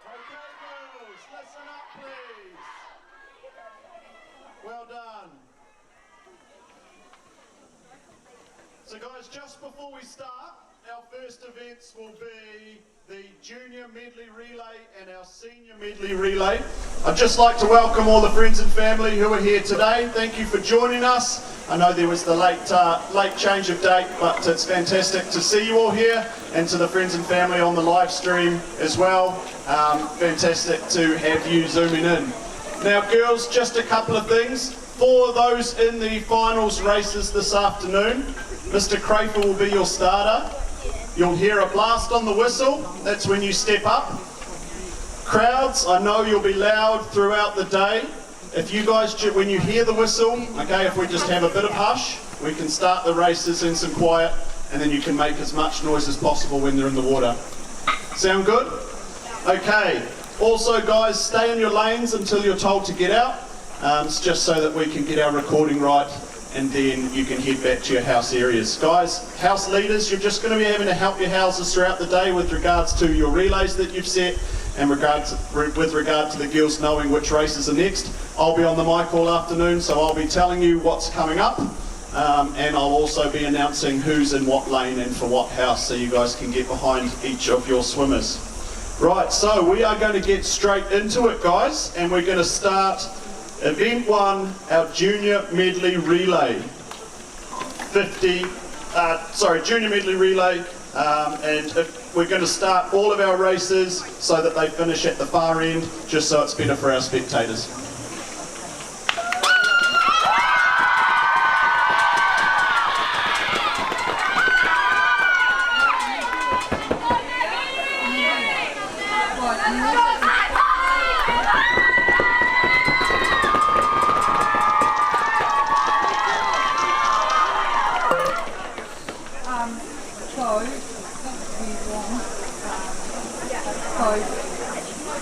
Okay, girls, listen up, please. Well done. So guys, just before we start, our first events will be the Junior Medley Relay and our Senior Medley Relay. I'd just like to welcome all the friends and family who are here today. Thank you for joining us. I know there was the late change of date, but it's fantastic to see you all here, and to the friends and family on the live stream as well. Fantastic to have you zooming in. Now girls, just a couple of things. For those in the finals races this afternoon, Mr. Crafer will be your starter. You'll hear a blast on the whistle. That's when you step up. Crowds, I know you'll be loud throughout the day. If you guys, when you hear the whistle, okay, if we just have a bit of hush, we can start the races in some quiet, and then you can make as much noise as possible when they're in the water. Sound good? Okay. Also guys, stay in your lanes until you're told to get out. It's just so that we can get our recording right, and then you can head back to your house areas. Guys, house leaders, you're just going to be having to help your houses throughout the day with regards to your relays that you've set, and with regard to the girls knowing which races are next. I'll be on the mic all afternoon, so I'll be telling you what's coming up, and I'll also be announcing who's in what lane and for what house, so you guys can get behind each of your swimmers. Right, so we are going to get straight into it, guys, and we're going to start Event 1, our Junior Medley Relay. Junior Medley Relay, and we're going to start all of our races so that they finish at the far end, just so it's better for our spectators.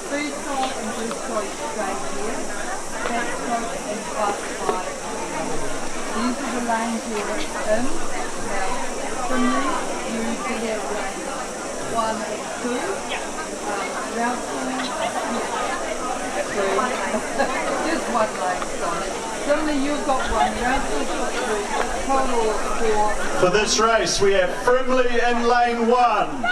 Freestyle and Breaststroke straight here, Backstroke and Butterfly. These are the lanes you're in. Now, from these, you can have lanes 1 and 2, round 2, 3, just one lane, sorry. Suddenly you've got 1, round 2, 3, total of 4. For this race, we have Frimley in lane 1.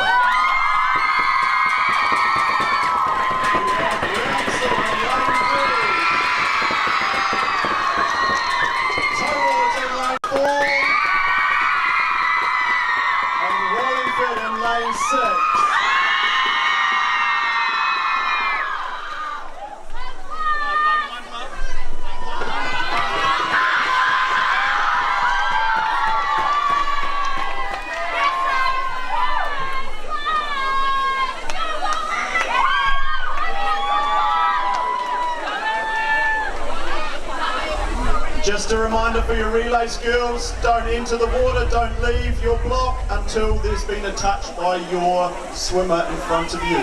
Just a reminder for your relays, girls, don't enter the water, don't leave your block until there's been a touch by your swimmer in front of you.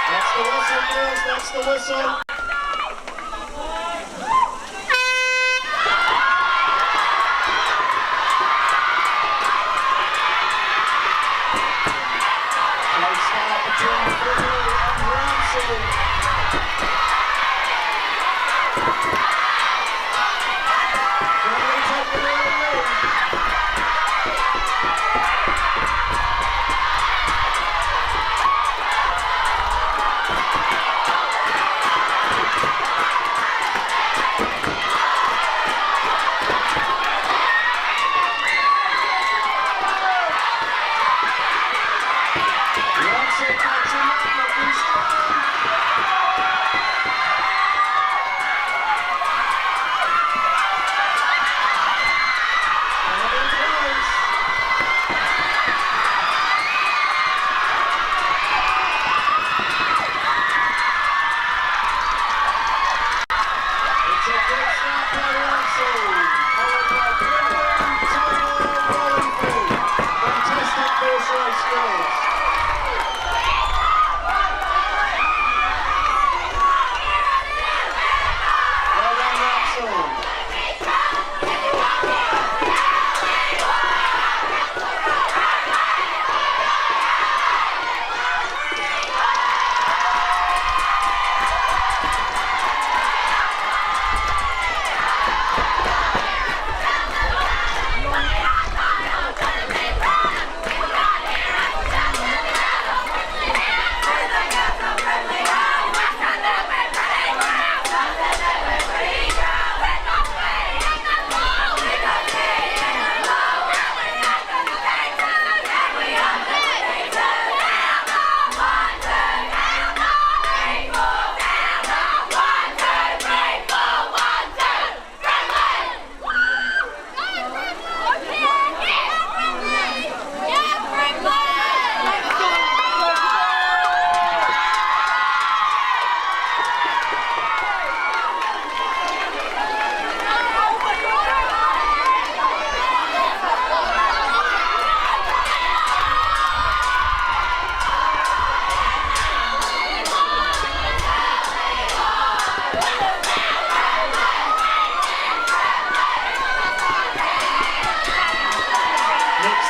That's the whistle, girls, that's the whistle.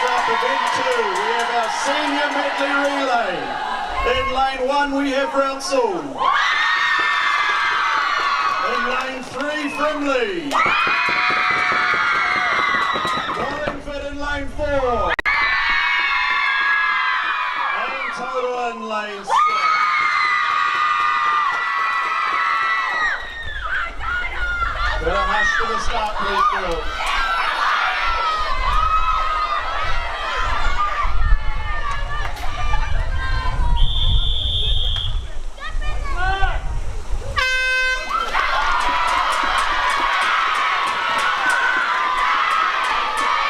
up event 2, we have our senior medley relay. In lane 1 we have Rouncil. In lane 3 Frimley. Woodford in lane 4. And Total in lane 6. Better hush for the start, please, girls.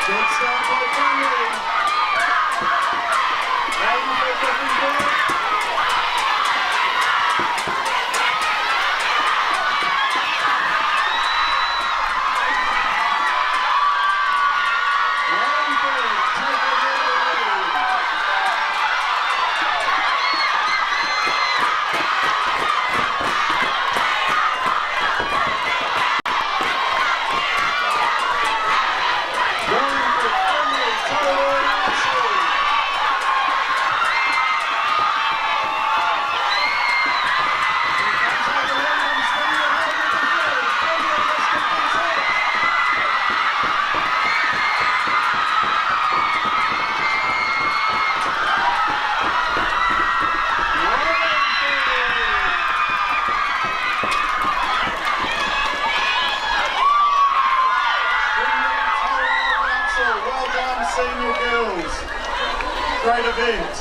Good start by Tony. Aiden for Woodford. Senior girls, great event.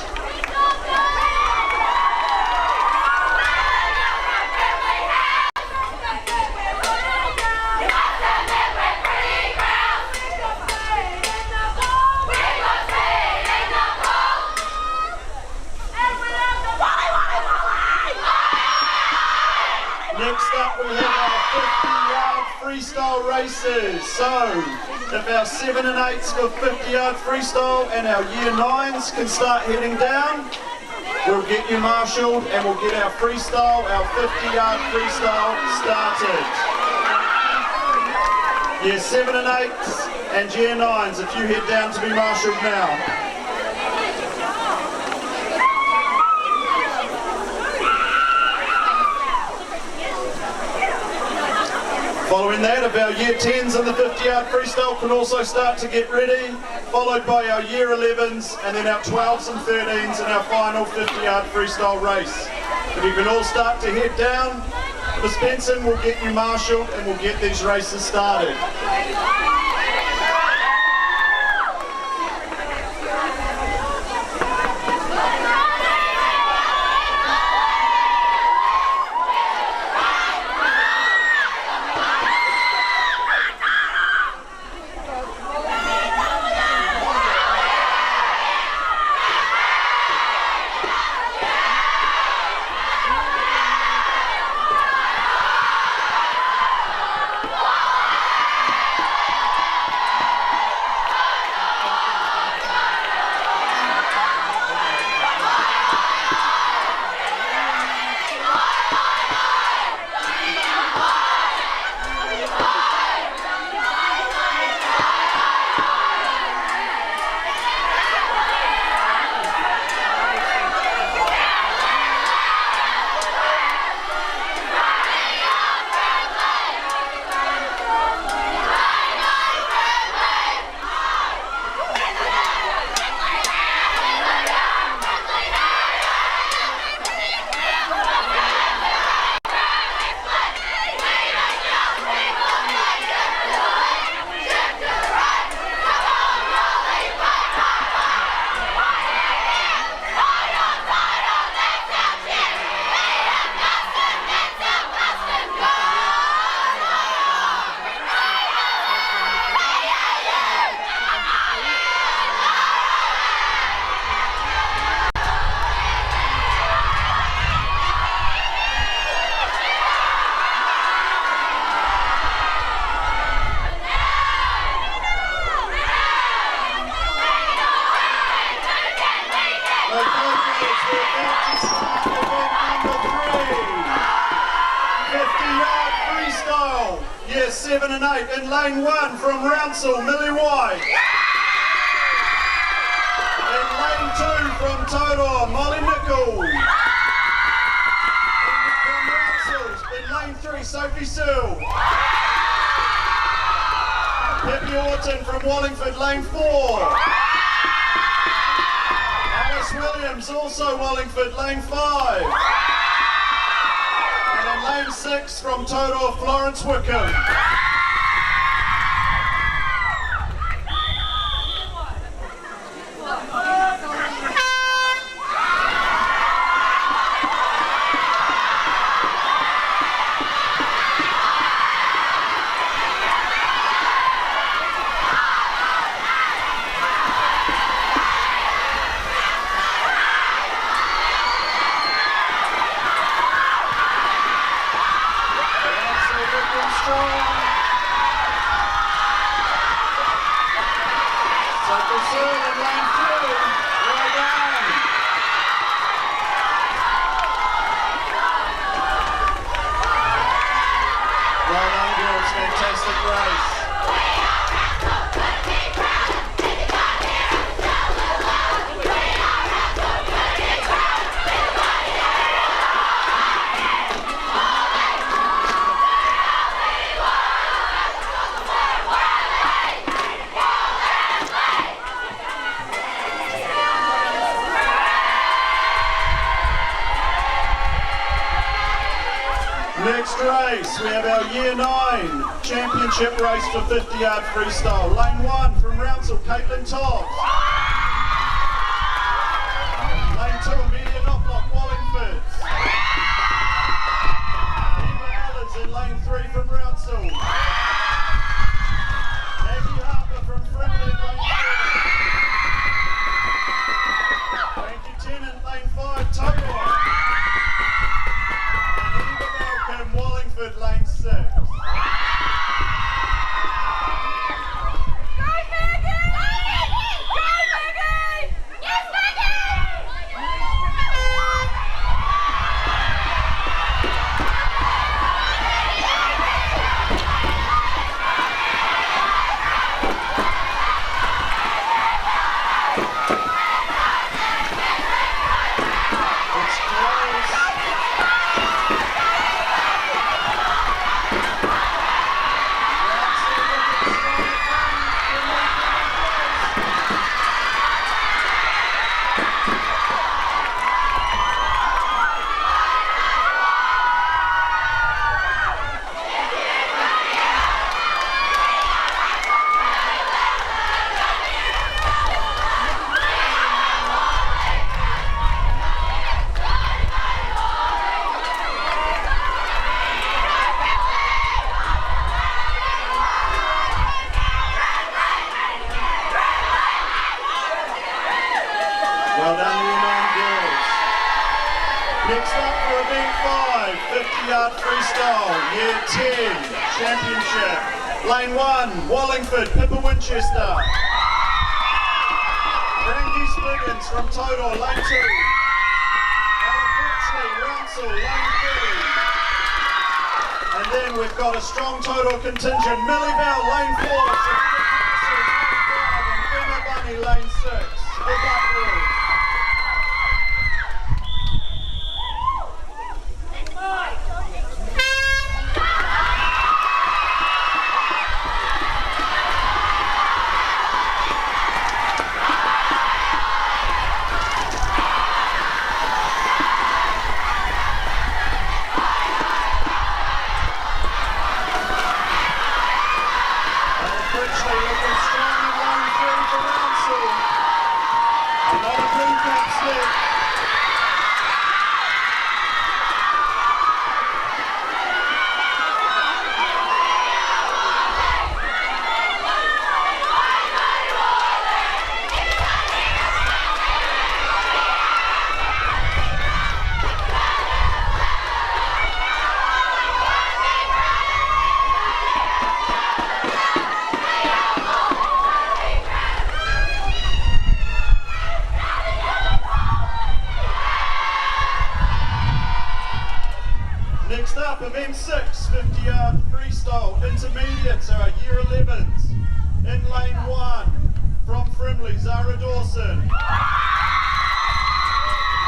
Next up we have our 50-yard freestyle races. So, if our 7 and 8s go 50-yard freestyle and our year 9s can start heading down, we'll get you marshalled and we'll get our freestyle, our 50-yard freestyle started. Year 7 and 8s and year 9s, if you head down to be marshalled now. Following that, if our year 10s and the 50-yard freestyle can also start to get ready, followed by our year 11s and then our 12s and 13s and our final 50-yard freestyle race. If you can all start to head down, Miss Benson will get you marshalled and we'll get these races started. Year 7 and 8 in lane 1 from Rouncil, Millie White. 3, Sophie Sewell. Pippi Orton from Wallingford, lane 4. Alice Williams, also Wallingford, lane 5. And in lane 6 from Todor, Florence Wickham. Fantastic race. Next race, we have our Year 9 championship race for 50-yard freestyle. Lane 1 from Rouncil, Caitlin Tobbs. Lane 2, Amelia Knoplock, Wallingford. Eva Allers in lane 3 from Rouncil. Maggie Harper from Frimley, lane 4. Frankie Tennant, lane 5, Todor. Wallingford, lane 6. Well done, Year 9 girls. Next up for event 5, 50-yard freestyle, Year 10 championship. Lane 1, Wallingford, Pippa Winchester. Frankie Spliggins from Todor, lane 2. Ella Fritchley, Rouncil, lane 3. And then we've got a strong Todor contingent, Millie Bell, lane 4. And Gemma Bunny, lane 6. Good luck, girls. Looking strong in lane 3 for Rouncil. Another blue cap slip. Next up, event 6, 50-yard freestyle intermediates are Year 11s. In lane 1, from Frimley, Zara Dawson.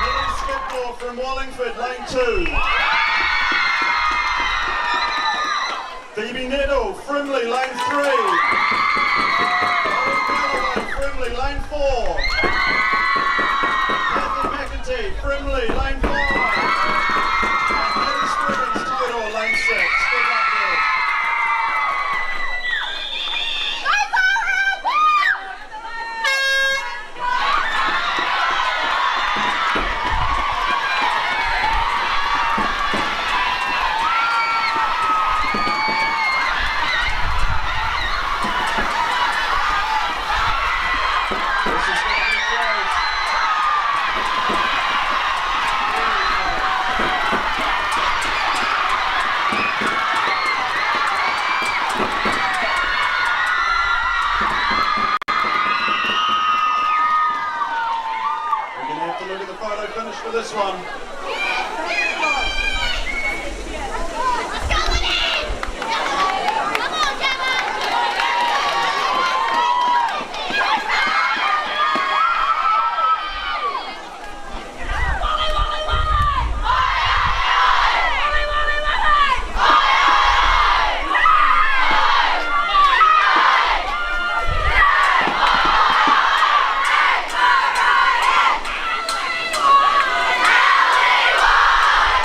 Millie Skipmore from Wallingford, lane 2. Nettle, Frimley, lane 3. Ollie Galloway, Frimley, lane 4. Kathy McEntee, Frimley, lane 5. And Harry Scriggins, Total, lane 6. Good luck there. For this one.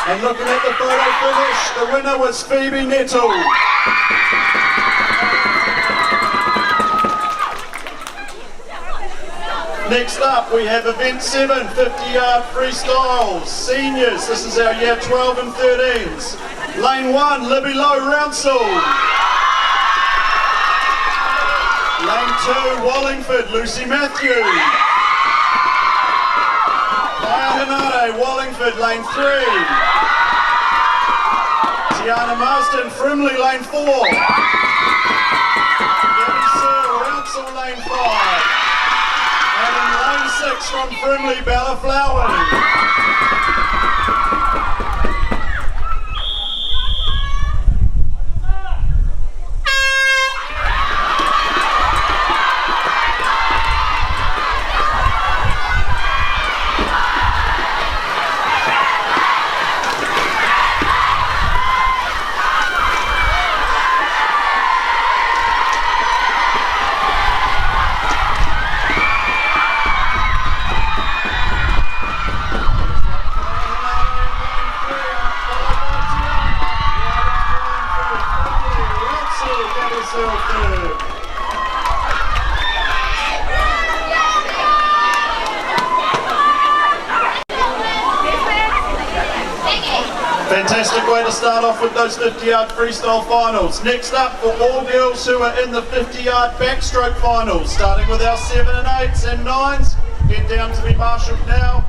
And looking at the photo finish, the winner was Phoebe Nettle. Next up we have event 7, 50-yard freestyles, seniors. This is our year 12 and 13s. Lane 1, Libby Lowe Rouncil. Lane 2, Wallingford, Lucy Matthew. Maya Hinare, Wallingford, lane 3. Tiana Marsden, Frimley, lane 4. Gabby Searle, Rouncil, lane 5. And in lane 6 from Frimley, Bella Flowery. Fantastic way to start off with those 50-yard freestyle finals. Next up for all girls who are in the 50-yard backstroke finals, starting with our 7 and 8s and 9s. Get down to be marshalled now.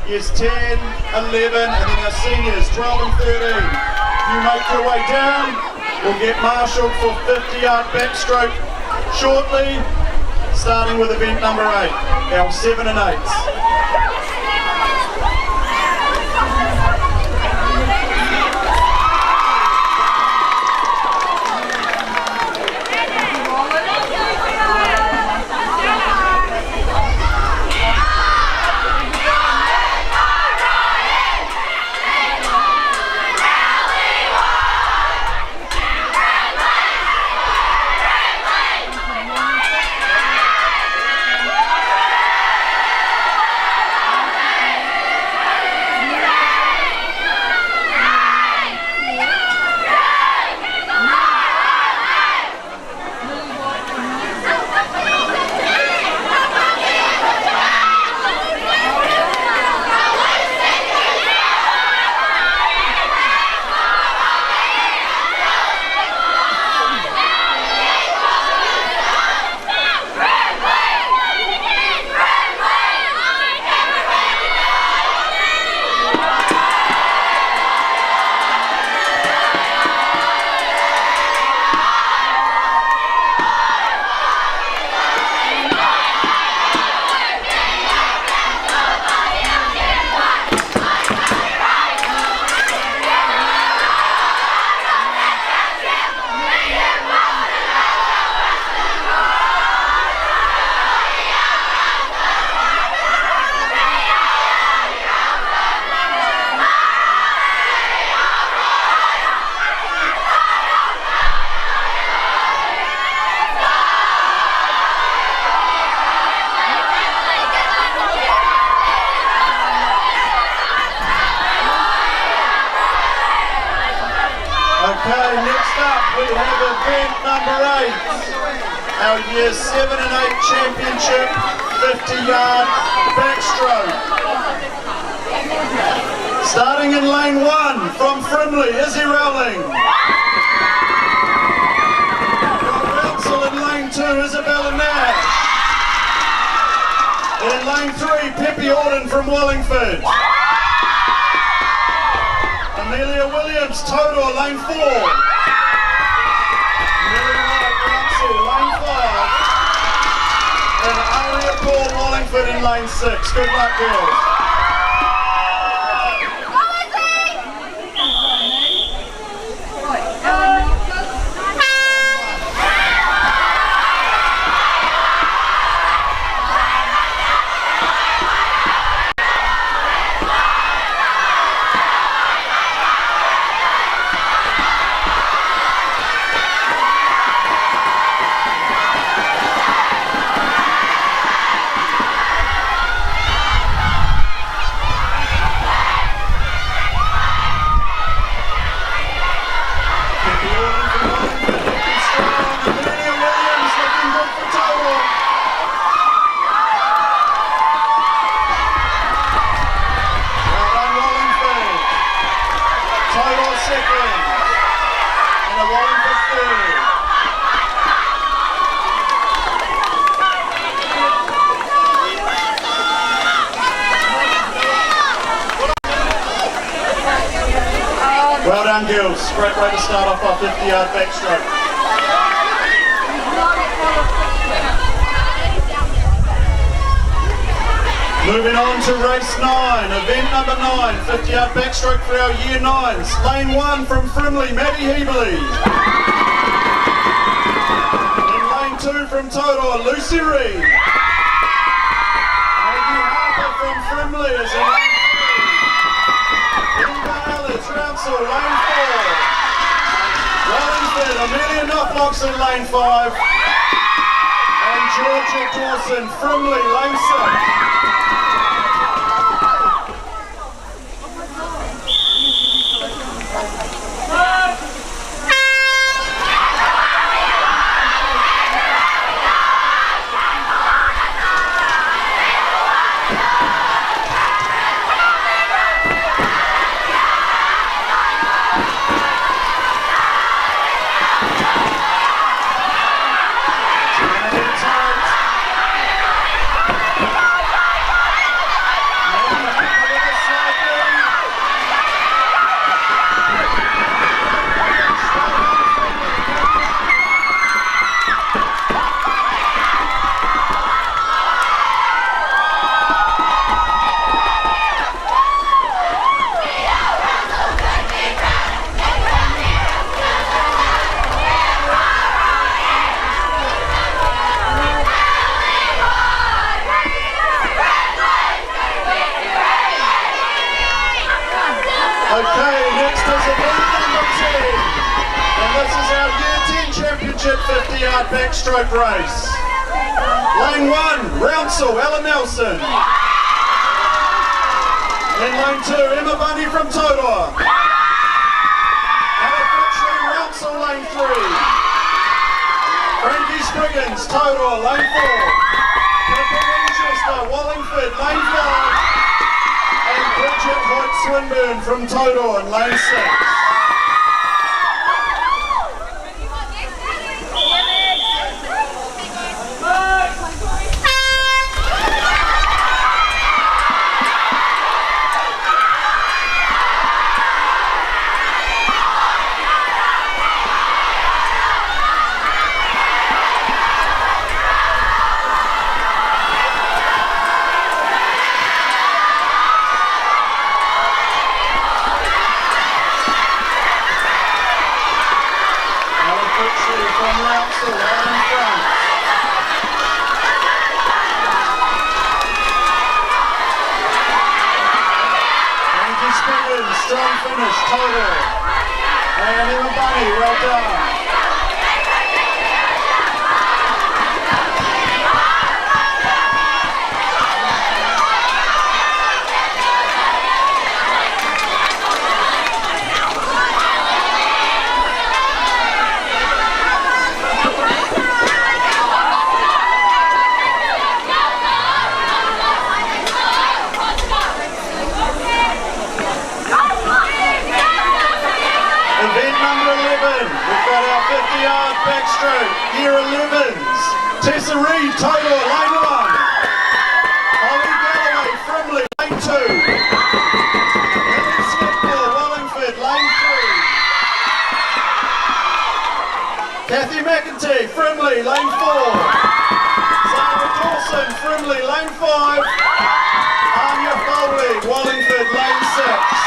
Yes, 10, 11, and then our seniors, 12 and 13. If you make your way down, we'll get marshalled for 50-yard backstroke shortly, starting with event number 8, our 7 and 8s. event number 8, our year 7 and 8 championship 50-yard backstroke. Starting in lane 1 from Frimley, Izzy Rowling. Council in lane 2, Isabella Nash. In lane 3, Peppy Auden from Wallingford. Amelia Williams, Todor, lane 4. Amelia White, Council, lane 5. And Aria Paul, Wallingford in lane 6. Good luck, girls. Well done, girls. Great way to start off our 50-yard backstroke. Moving on to race 9, event number 9, 50-yard backstroke for our year 9s. Lane 1 from Frimley, Maddie Heabley. In lane 2 from Todor, Lucy Reed. Maggie Harper from Frimley is in lane 3. Eva Ellis, Rouncil, lane 4. Wallingford, Amelia Knopflocks in lane 5. And Georgia Dawson, Frimley, lane 6. Okay, next is event number 10, and this is our Year 10 Championship 50-yard backstroke race. Lane 1, Rouncil, Ella Nelson. In lane 2, Emma Bunny from Todor. Ella Fitzroy, Rouncil, lane 3. Frankie Spriggins, Todor, lane 4. Pippa Winchester, Wallingford, lane 5. And Bridget Hoyt Swinburne from Todor in lane 6. From Rouncil, out in front. Frankie Spriggins, strong finish, Todor. And Emma Bunny, well done. backstroke, year 11s. Tessa Reid, Totor, lane 1. Holly Galloway, Frimley, lane 2. Lily Smithmore, Wallingford, lane 3. Kathy McEntee, Frimley, lane 4. Zara Dawson, Frimley, lane 5. Anya Foley, Wallingford, lane 6.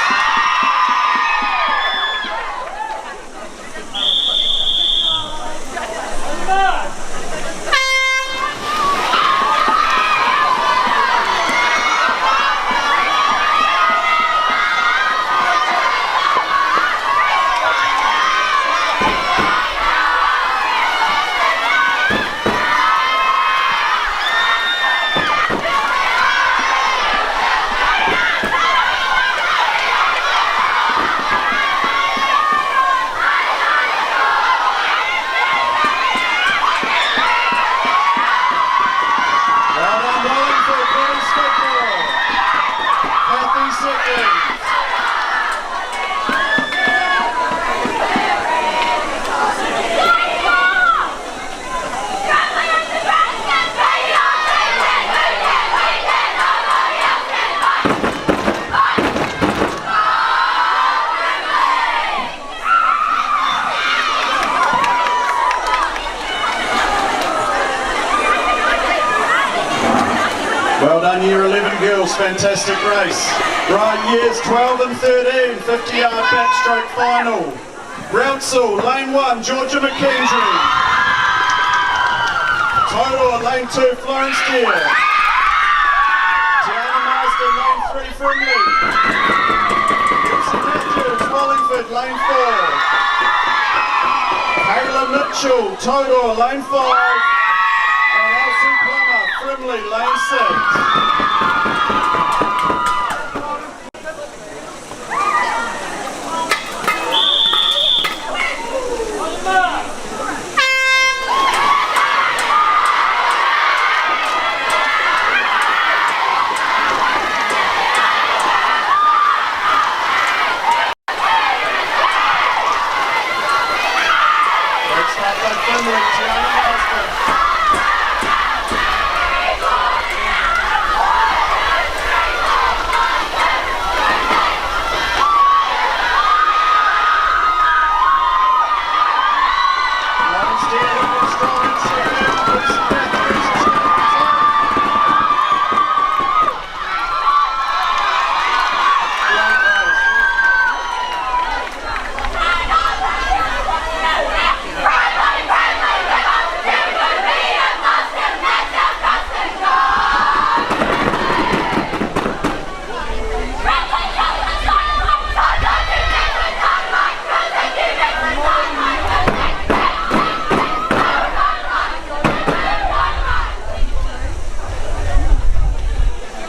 Well done, year 11 girls, fantastic race. Right, years 12 and 13, 50-yard backstroke final. Rouncil, lane 1, Georgia McKendry. Totor, lane 2, Florence Deere. Tiana Marsden, lane 3, Frimley. Lucy Matthews, Wallingford, lane 4. Kayla Mitchell, Totor, lane 5. Frimley, lane 6. Let's start by Frimley, Tiana Marsden.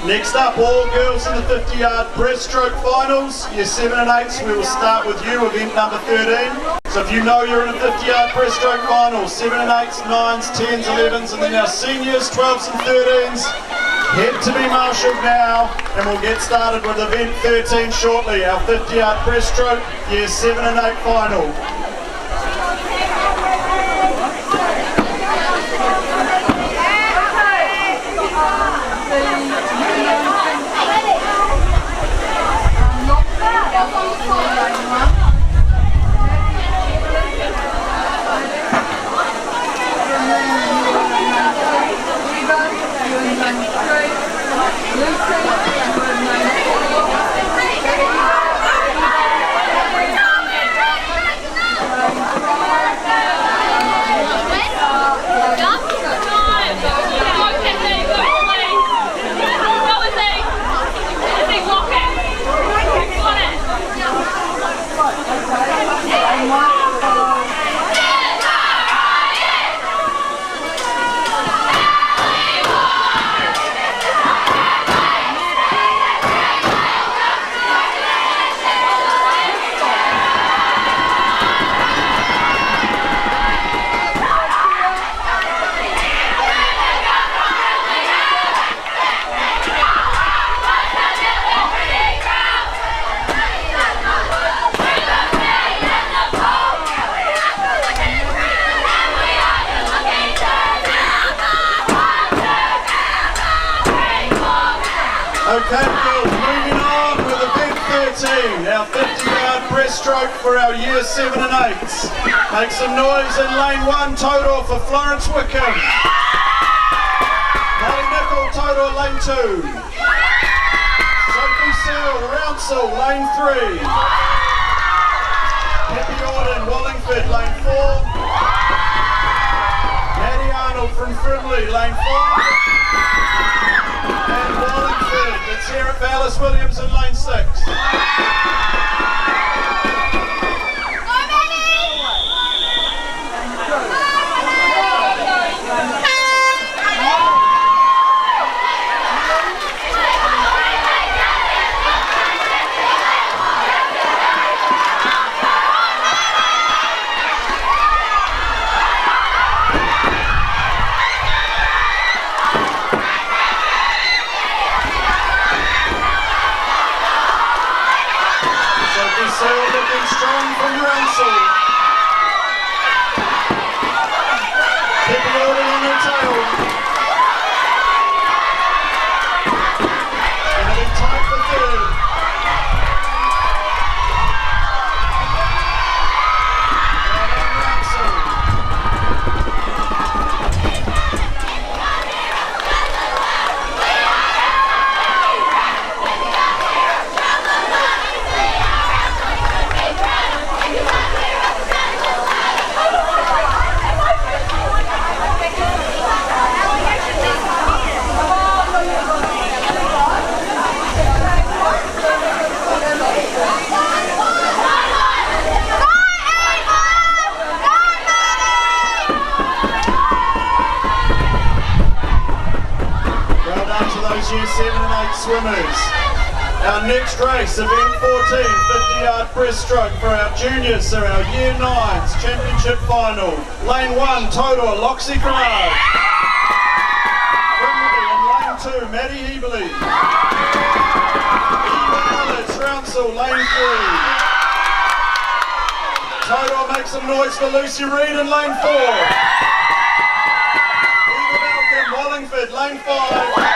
Next up, all girls in the 50-yard breaststroke finals. Year 7 and 8s, we will start with you, event number 13. So if you know you're in a 50-yard breaststroke final, 7 and 8s, 9s, 10s, 11s, and then our seniors, 12s and 13s, head to be marshalled now, and we'll get started with event 13 shortly, our 50-yard breaststroke, year 7 and 8 final. Okay, girls, moving on with event 13, our 50-yard breaststroke for our year 7 and 8s. Make some noise in lane 1, total for Florence Wickham. Molly Nicol, total lane 2. Sophie Searle, Rouncil, lane 3. Pippi Auden, Wallingford, lane 4. Maddie Arnold from Frimley, lane 5. And Wallingford, it's here at Alice Williams in lane 6. Searle looking strong from Rouncil. Pippi Auden on her tail. Gonna be tight for third. Well done, Rouncil. Year 7 and 8 swimmers. Our next race, event 14, 50-yard breaststroke for our juniors, so our year 9s championship final. Lane 1, total, Loxie Gerard. Frimley in lane 2, Maddie Heberley. Eval, it's Rouncil, lane 3. Total, make some noise for Lucy Reid in lane 4. Eva Malcolm, Wallingford, lane 5.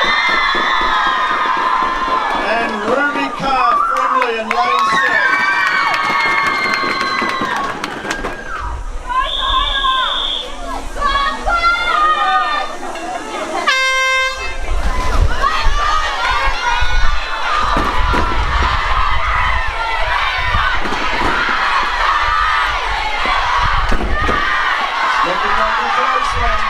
And Ruby Carr, Frimley in lane 6. Looking like a close one.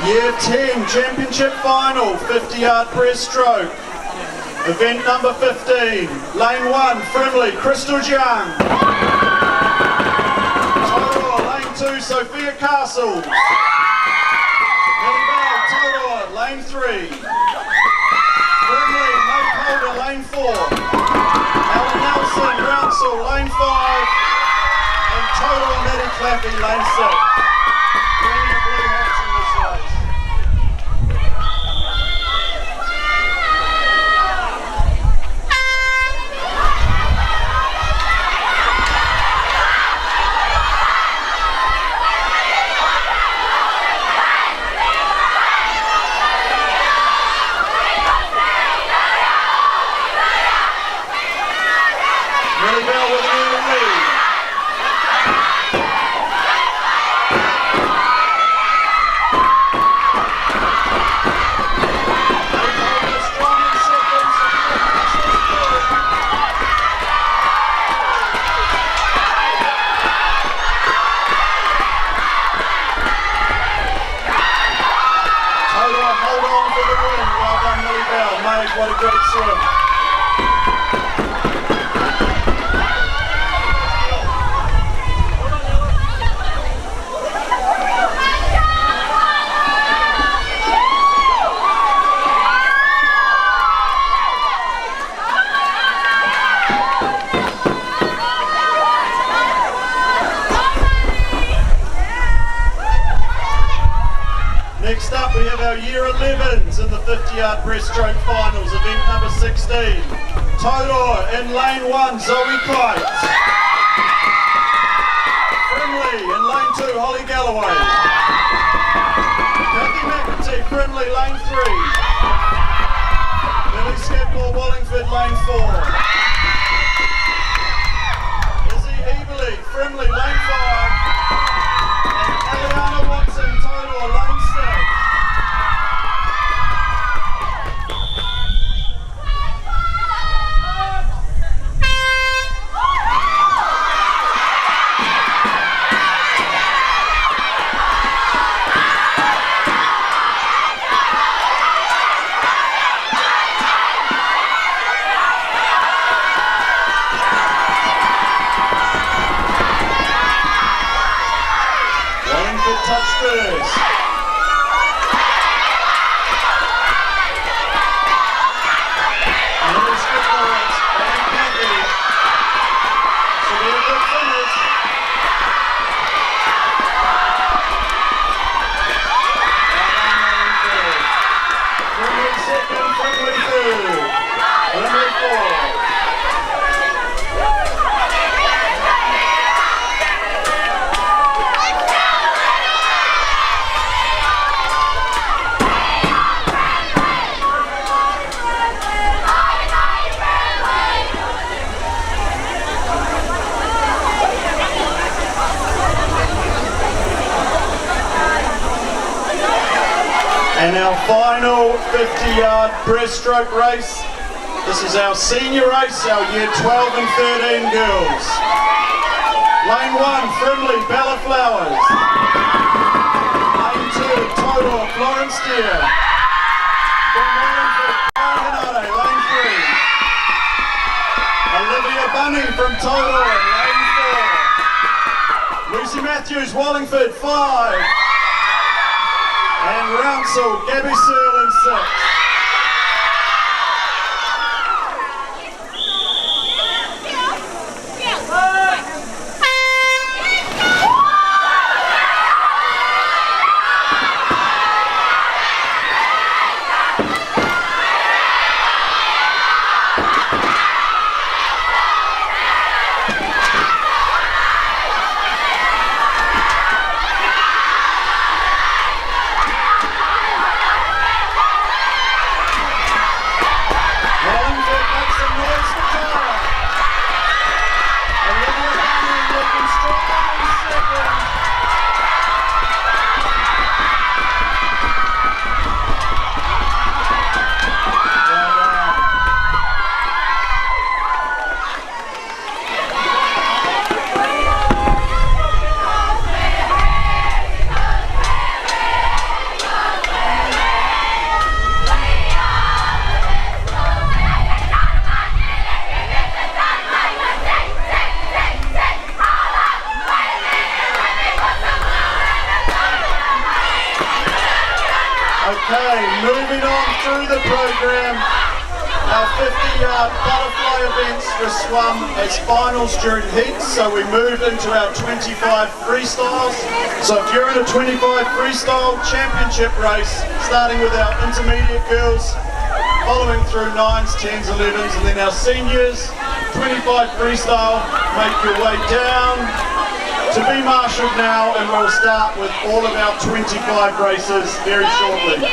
Year 10 championship final, 50-yard breaststroke. Event number 15, lane 1, Frimley, Crystal Young. Total, lane 2, Sophia Castle. Medley, Total, lane 3. Frimley, Mike Holder, lane 4. Alan Nelson, Rouncil, lane 5. And Total, Maddie Claffey, lane 6. Plenty of blue hats in this race. With an early lead. what a great swim. Next up we have our year 11s in the 50-yard breaststroke finals, event number 16. Todor in lane 1, Zoe Kite. Frimley in lane 2, Holly Galloway. Kathy McEntee, Frimley, lane 3. Lily Skidmore, Wallingford, lane 4. Izzy Eberly, Frimley, lane 5. And Eliana Watson, Todor, lane 6. Touch first. And it's good for it. And Kathy. Should be a good finish. Frimley second, Frimley third. Frimley fourth. And our final 50-yard breaststroke race. This is our senior race, our year 12 and 13 girls. Lane 1, Frimley, Bella Flowers. Lane 2, Todor, Florence Deer. From Wallingford, Henare, lane 3. Olivia Bunny from Todor, lane 4. Lucy Matthews, Wallingford, 5. And Rouncil, Gabby Searle in 6. Okay, moving on through the program, our 50-yard butterfly events were swum as finals during heats, so we moved into our 25 freestyles. So if you're in a 25 freestyle championship race, starting with our intermediate girls, following through 9s, 10s, 11s, and then our seniors, 25 freestyle, make your way down to be marshalled now, and we'll start with all of our 25 races very shortly.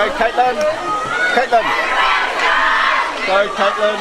Go Caitlin. Caitlin. Go Caitlin.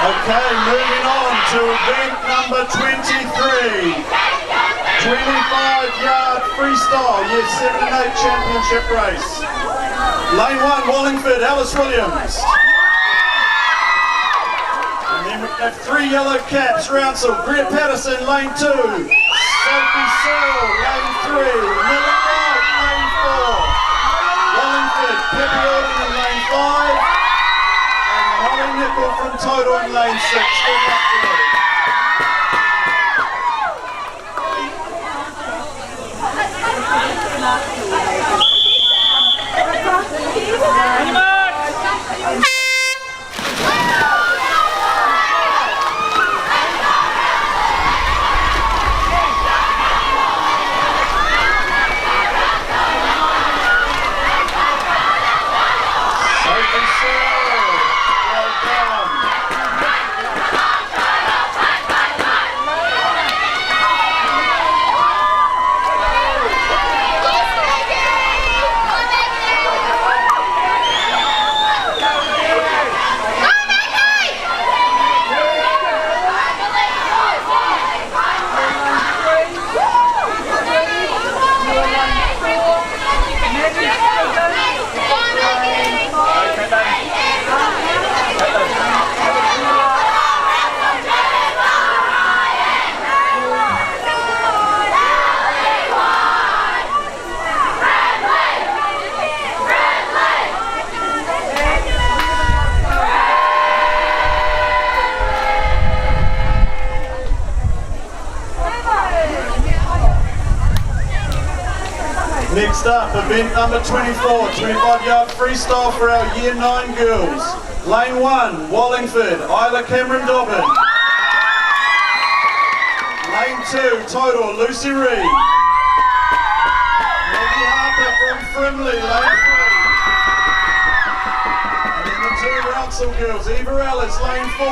Okay, moving on to event number 23. 25-yard freestyle, year 7 and 8 championship race. Lane 1, Wallingford, Alice Williams. And then we have 3 yellow caps, Rouncil, Greta Patterson, lane 2. Sophie Searle, lane 3. Millie Wright, lane 4. Wallingford, Pippi Alden in lane 5. Molly Nickel from Toto in lane 6. Good luck to you. Next up, event number 24, 25-yard freestyle for our year 9 girls. Lane 1, Wallingford, Isla Cameron Dobbin. Lane 2, Total, Lucy Reed. Maggie Harper from Frimley, lane 3. And then the 2 Rouncil girls, Eva Ellis, lane 4.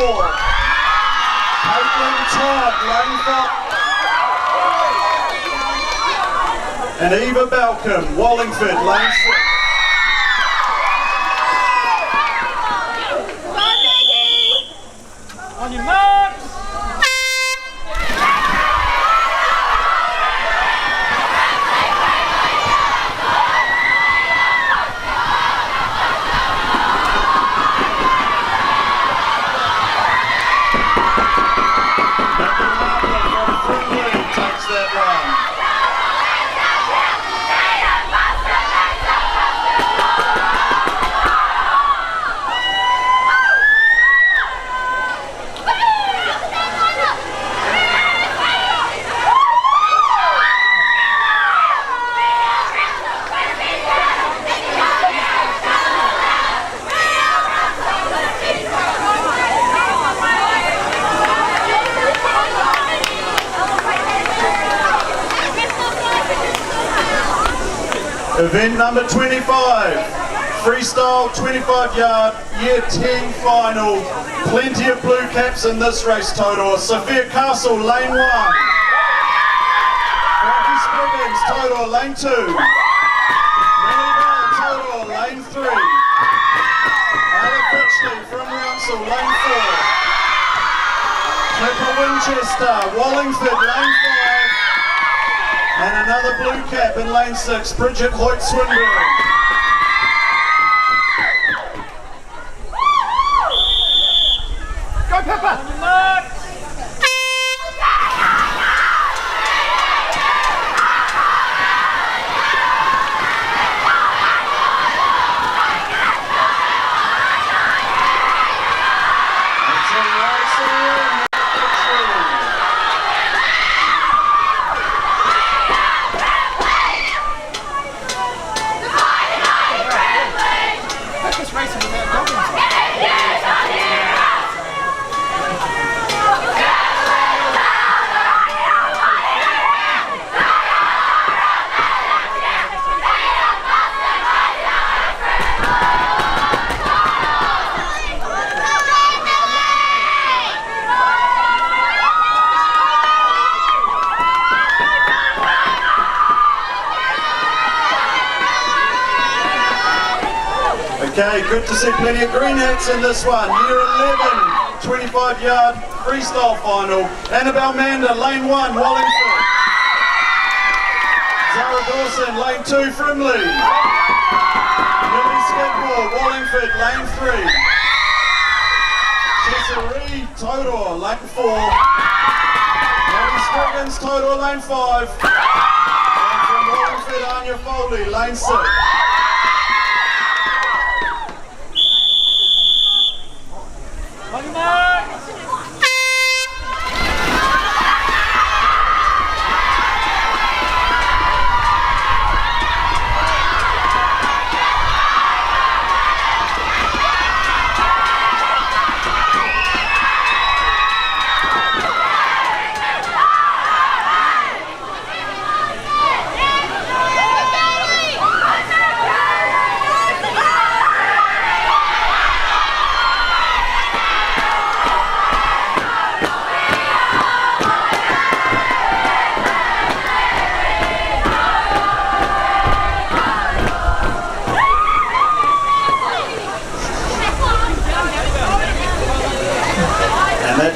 Caitlin Todd, lane 5. And Eva Balcom, Wallingford, lane 6. On your marks! Maggie Harper from Frimley takes that one. Event number 25, freestyle 25-yard year 10 final. Plenty of blue caps in this race total. Sophia Castle, lane 1. Frankie Spriggins, total, lane 2. Millie Bell, total, lane 3. Ella Critchley from Rouncil, lane 4. Clipper Winchester, Wallingford, lane 5. And another blue cap in lane 6, Bridget Hoyt Swinburne. Go Pepper! On your marks! Okay, good to see plenty of green hats in this one. Year 11, 25-yard freestyle final. Annabelle Mander, lane 1, Wallingford. Zara Dawson, lane 2, Frimley. Millie Skidmore, Wallingford, lane 3. Tessa Reid, Todor, lane 4. Maddie Spriggins, Todor, lane 5. And from Wallingford, Anya Foley, lane 6. On your mark!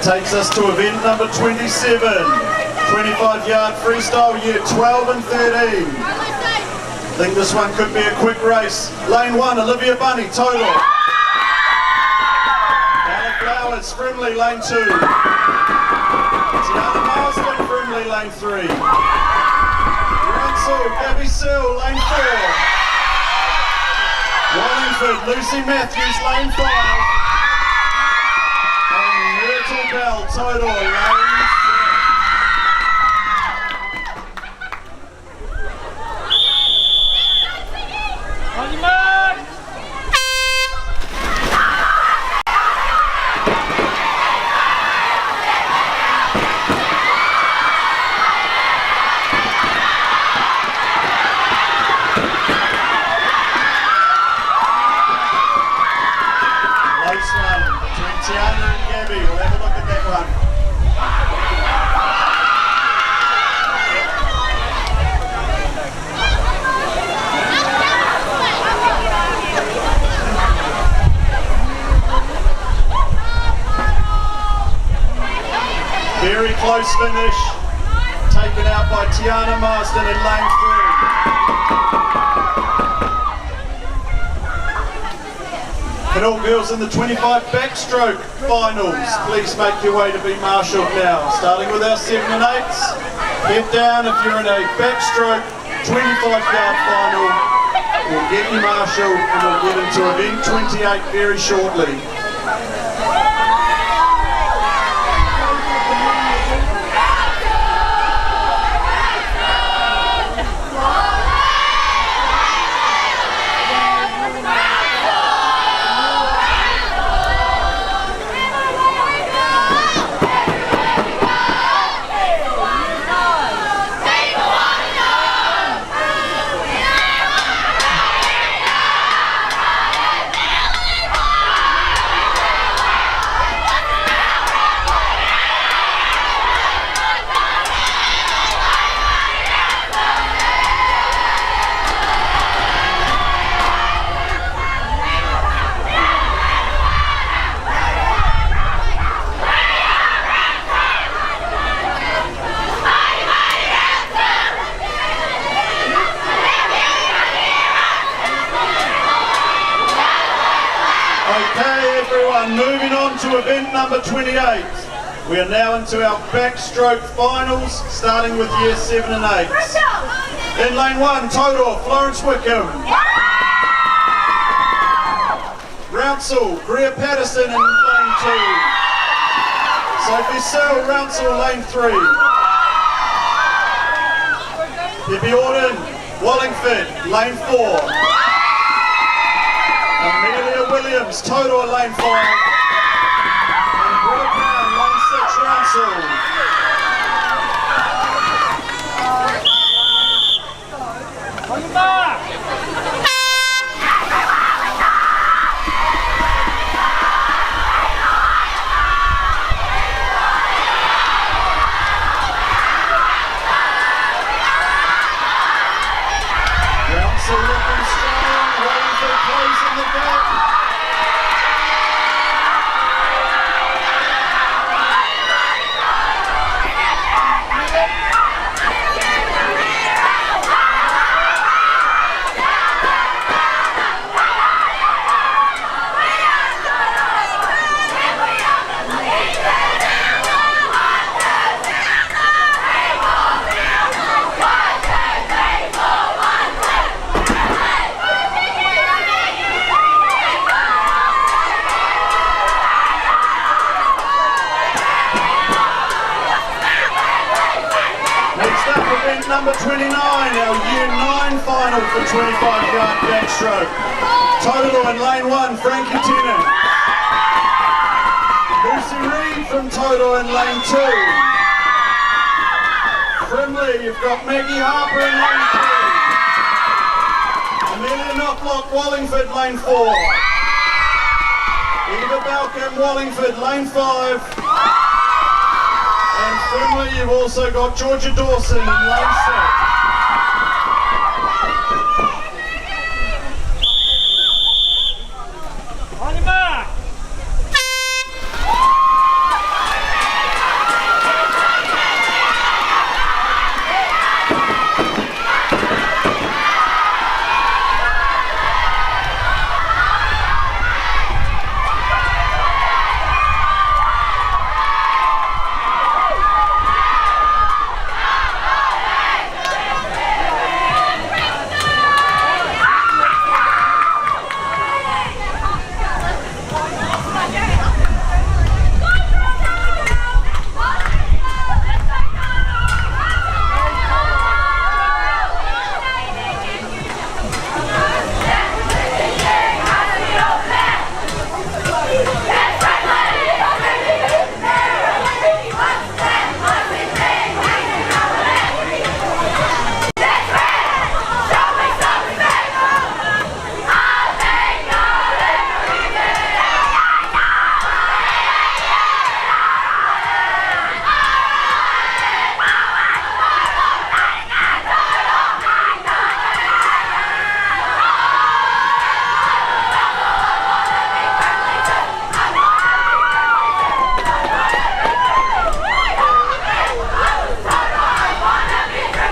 Takes us to event number 27, 25-yard freestyle, year 12 and 13. I think this one could be a quick race. Lane 1, Olivia Bunny, Todor. Bella Flowers, Frimley, lane 2. Tiana Marsden, Frimley, lane 3. Ransel, Gabby Sill, lane 4. Wallingford, Lucy Matthews, lane 5. Bell, Todor, lane 6. On your mark! Close one between Tiana and Gabby. We'll have a look at that one. Very close finish, taken out by Tiana Marsden in lane 3. Can all girls in the 25 backstroke finals please make your way to be marshalled now. Starting with our 7 and 8s. Head down if you're in a backstroke 25-yard final. We'll get you marshalled and we'll get into event 28 very shortly. Moving on to event number 28. We are now into our backstroke finals, starting with year 7 and 8. In lane 1, Todor, Florence Wickham. Rouncil, Greer Patterson in lane 2. Sophie Sill, Rouncil, lane 3. Debbie Auden, Wallingford, lane 4. Amelia Williams, Todor, lane 5. And Brooke Brown, lane 6, Rouncil. On your mark! Rouncil looking strong. Wallingford closing the gap. Number 29, our Year 9 final for 25-yard backstroke. Total in lane 1, Frankie Tennant. Lucy Reid from Total in lane 2. Frimley, you've got Maggie Harper in lane 3. Amelia Knoplock, Wallingford, lane 4. Eva Balcom, Wallingford, lane 5. And Frimley, you've also got Georgia Dawson in lane 6. On your mark.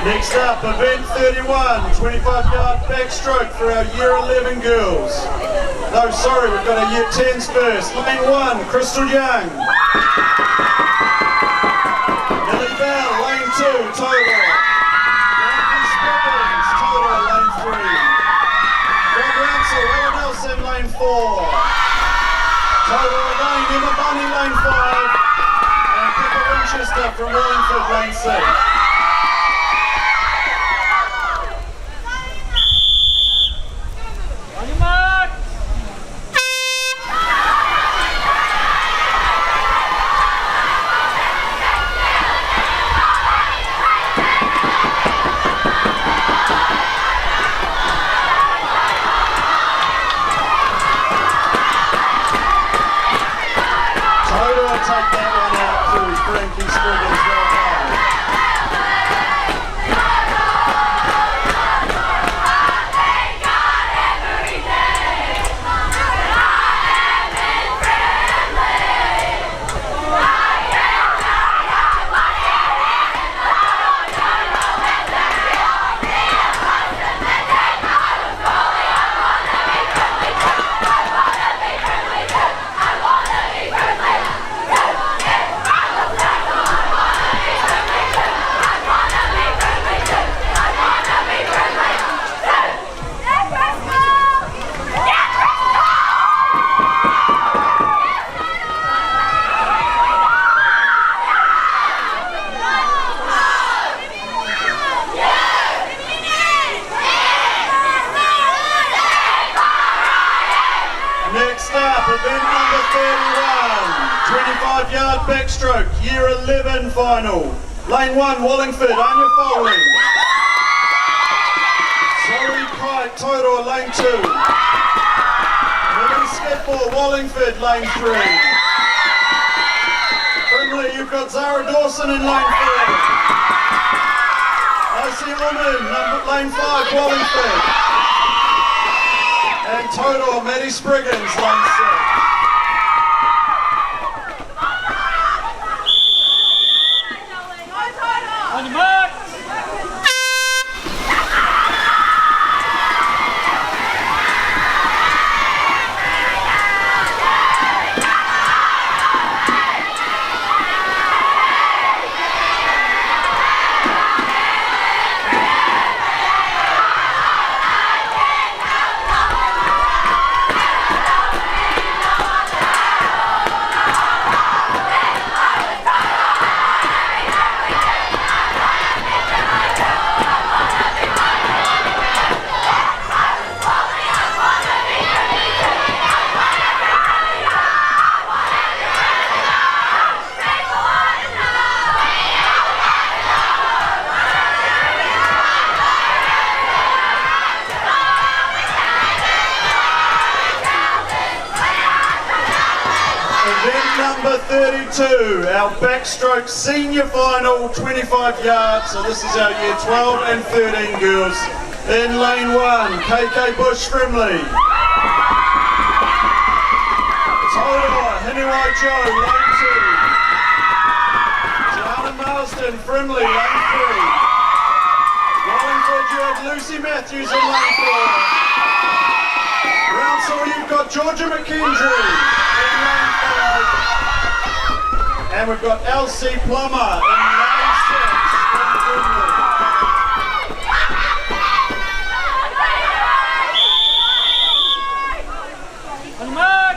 Next up, event 31, 25-yard backstroke for our Year 11 girls. No, sorry, we've got our Year 10s first. Lane 1, Crystal Young. Millie Bell, lane 2, Total. Frankie Spriggins, Total, lane 3. Greg Ransell, Ella Nelson, lane 4. Total again, Emma Bunny, lane 5. And Pippa Winchester from Wallingford, lane 6. On your mark. Toto will take that one out through Frankie Spriggins. Well done. Next up, event number 31, 25-yard backstroke, Year 11 final. Lane 1, Wallingford, Anya Foley. Zoe Kite, Total, lane 2. Millie Skidmore, Wallingford, lane 3. Frimley, you've got Zara Dawson in lane 4. Lucy Orman, lane 5, Wallingford. And total, Maddie Spriggans, lane 6. On your mark. Number 32, our backstroke senior final, 25 yards. So this is our year 12 and 13 girls. In lane 1, KK Bush Frimley. Tola Hiniwai Joe, lane 2. Gianna Marsden Frimley, lane 3. Wallingford, you have Lucy Matthews in lane 4. Brownsville, you've got Georgia McKendry in lane 5. And we've got Elsie Plummer in lane 6 from Frimley. On your mark.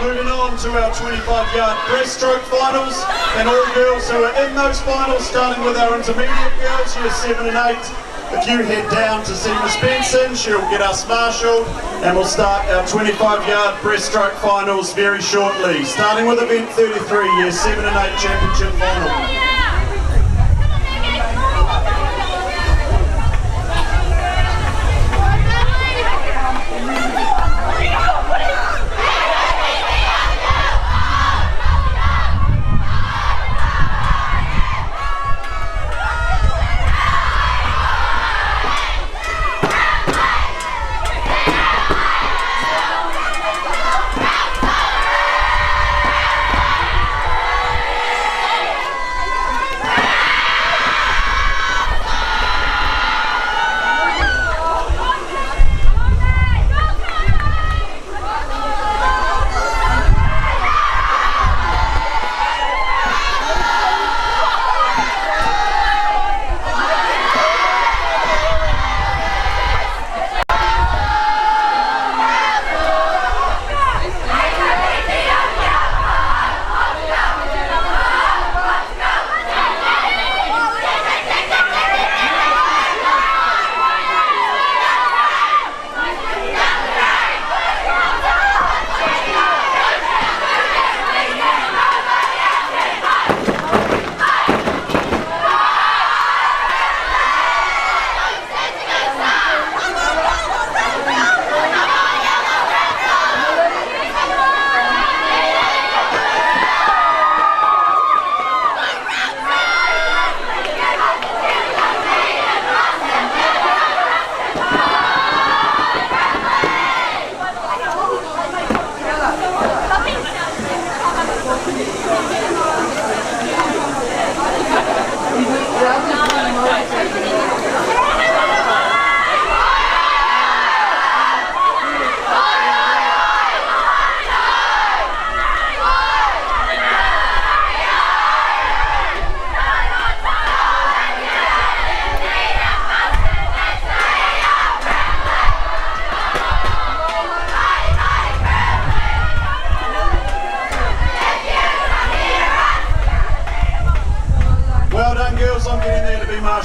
Moving on to our 25-yard breaststroke finals, and all girls who are in those finals, starting with our intermediate girls, year 7 and 8. If you head down to see Miss Benson, she'll get us marshalled, and we'll start our 25-yard breaststroke finals very shortly, starting with event 33, year 7 and 8 championship final.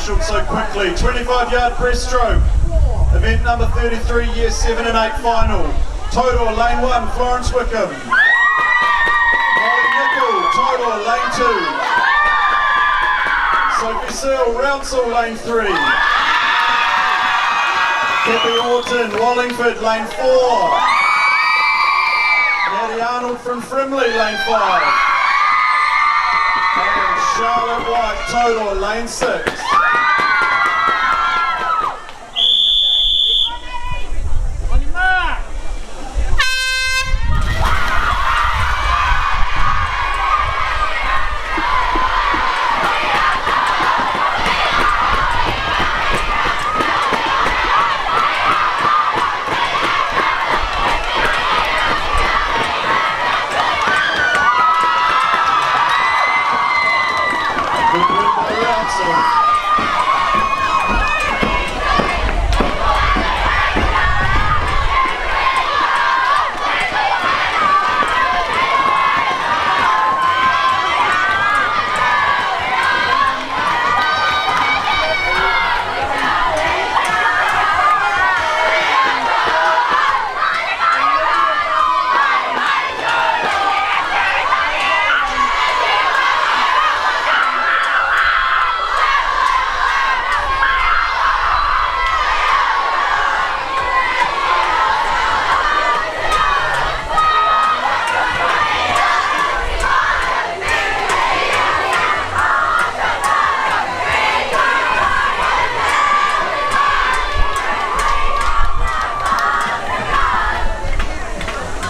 marshalled so quickly. 25-yard breaststroke. Event number 33, year 7 and 8 final. Total, lane 1, Florence Wickham. Molly Nickel, total, lane 2. Sophie Searle, Rouncil, lane 3. Kepi Orton, Wallingford, lane 4. Maddie Arnold from Frimley, lane 5. And Charlotte White, total, lane 6. On your mark. Good win by Rouncil.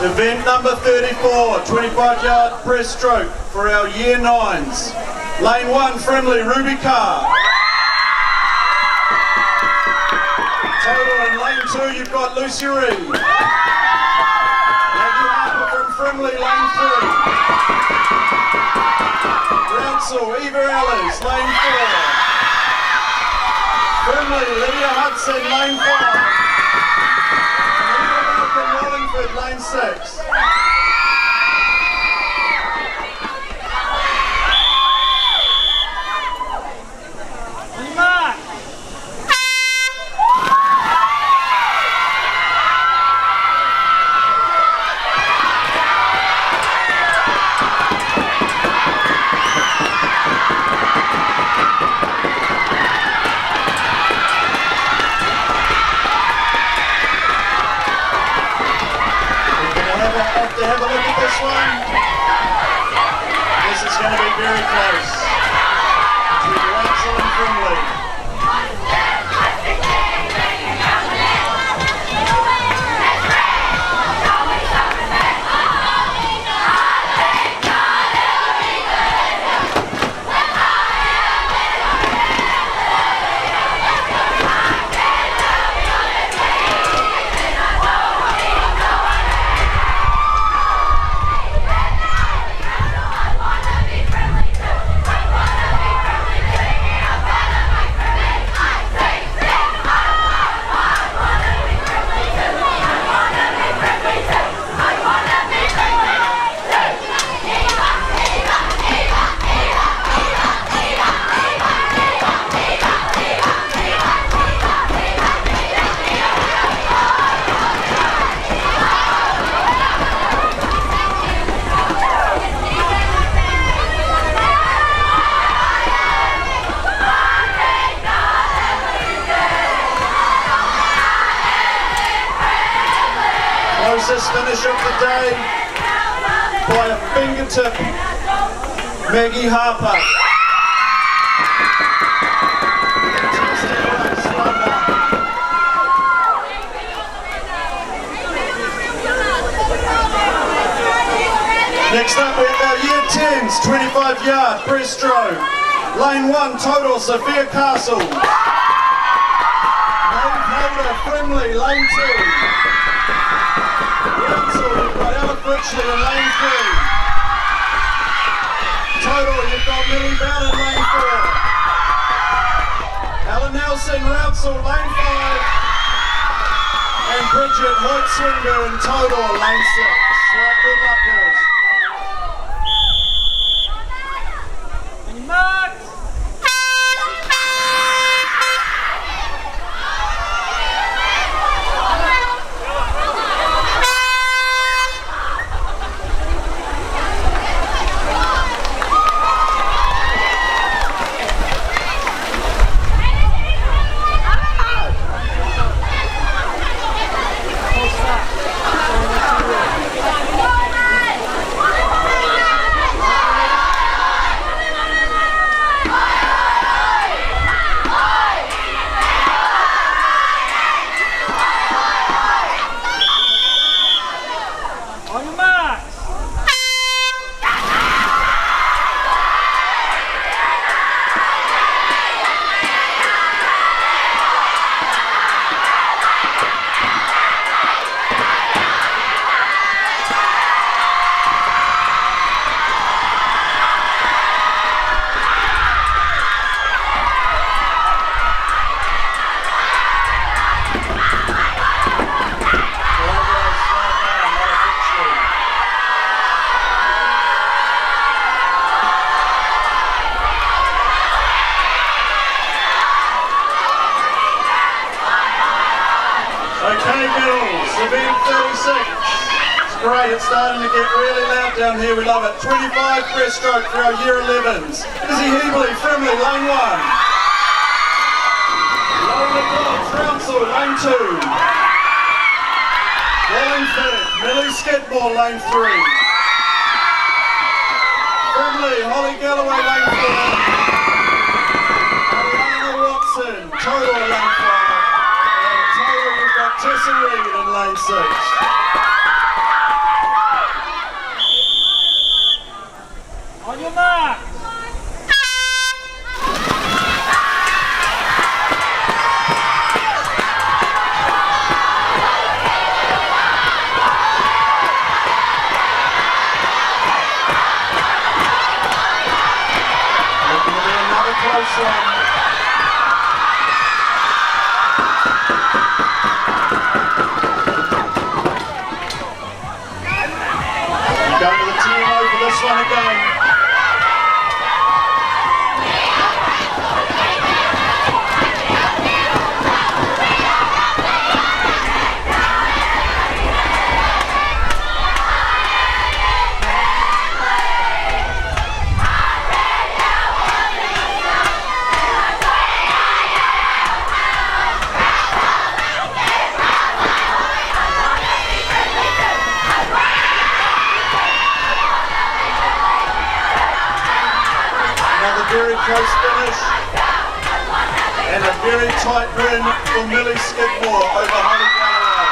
Event number 34, 25-yard breaststroke for our year 9s. Lane 1, Frimley, Ruby Carr. Total in lane 2, you've got Lucy Reed. Maggie Harper from Frimley, lane 3. Rouncil, Eva Ellis, lane 4. Frimley, Lydia Hudson, lane 5. Wallingford, lane 6. On your mark. Have to have a look at this one. This is going to be very close between Rouncil and Frimley. Closest finish of the day by a fingertip, Maggie Harper. Fantastic race, well done. Next up we have our year 10s, 25-yard breaststroke. Lane 1, total, Sophia Castle. Lane holder, Frimley, lane 2. Rouncil, you've got Ella Fritchley in lane 3. Total, you've got Millie Brown in lane 4. Ella Nelson, Rouncil, lane 5. And Bridget Hoyt Swinburne, total, lane 6. Right, good luck, girls. On your mark. event 36. It's great, it's starting to get really loud down here, we love it. 25 breaststroke for our year 11s. Izzy Heabley, Frimley, lane 1. Lola Dodge, Rouncil, lane 2. Wallingford, Millie Skidmore, lane 3. Frimley, Holly Galloway, lane 4. Alana Watson, Total, lane 5. And Total, we've got Tessa Reid in lane 6. On your mark. Looking to be another close one. Going to the TMO for this one again. Very close finish and a very tight win for Millie Skidmore over Holly Galloway.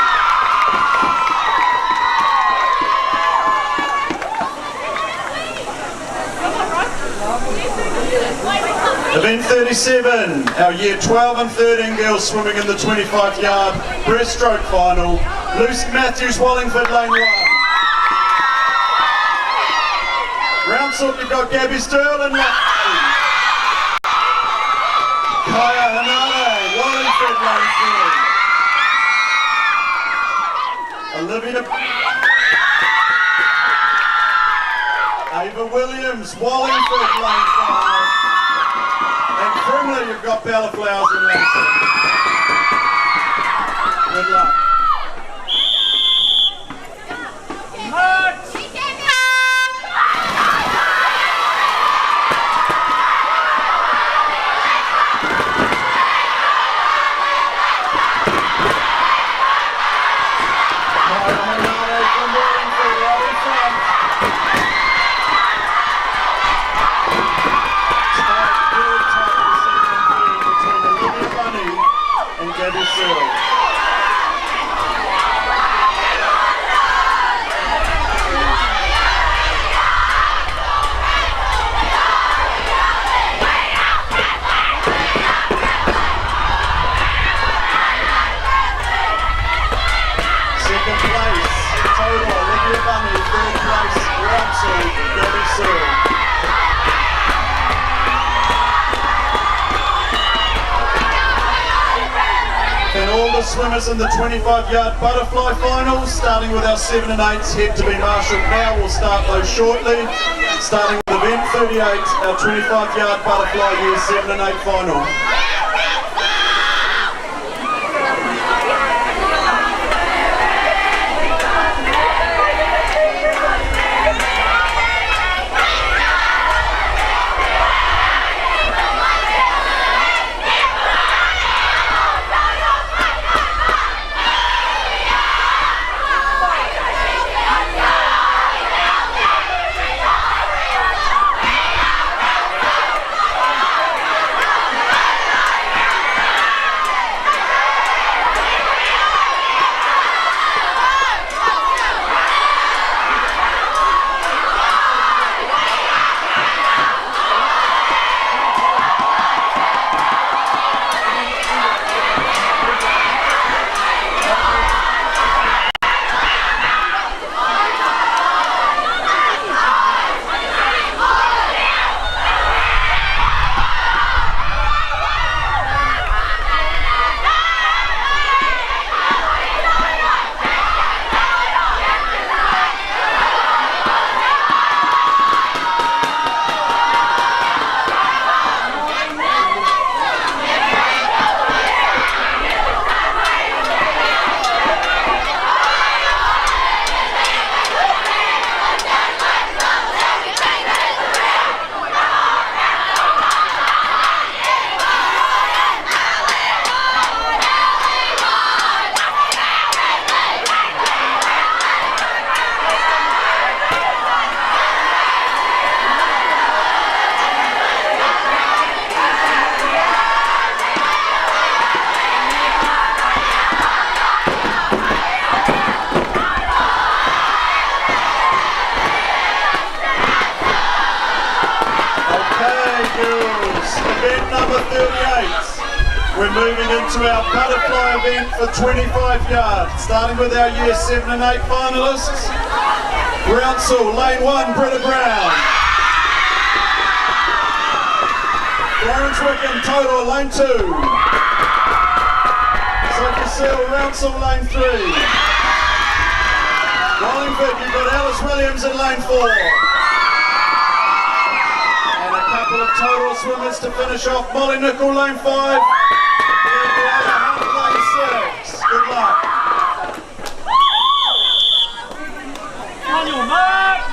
Event 37, our year 12 and 13 girls swimming in the 25-yard breaststroke final. Lucy Matthews, Wallingford, lane 1. Rouncil, you've got Gabby Sterling, lane 2. Kaya Hanane, Wallingford, lane 3. Olivia Ava Williams, Wallingford, lane 5. And Frimley, you've got Bella Flowers in lane 6. Good luck. Mark. And all the swimmers in the 25-yard butterfly finals, starting with our 7 and 8s, head to be marshalled now. We'll start those shortly. Starting with event 38, our 25-yard butterfly year 7 and 8 final. girls, event number 38. We're moving into our butterfly event for 25 yards, starting with our year 7 and 8 finalists. Brownsall, lane 1, Britta Brown. Florence Wickham, Total, lane 2. Sophie Seal, Rouncil, lane 3. Wallingford, you've got Alice Williams in lane 4. And a couple of Total swimmers to finish off. Molly Nicol, lane 5. And the other half, lane 6. Good luck. On your mark!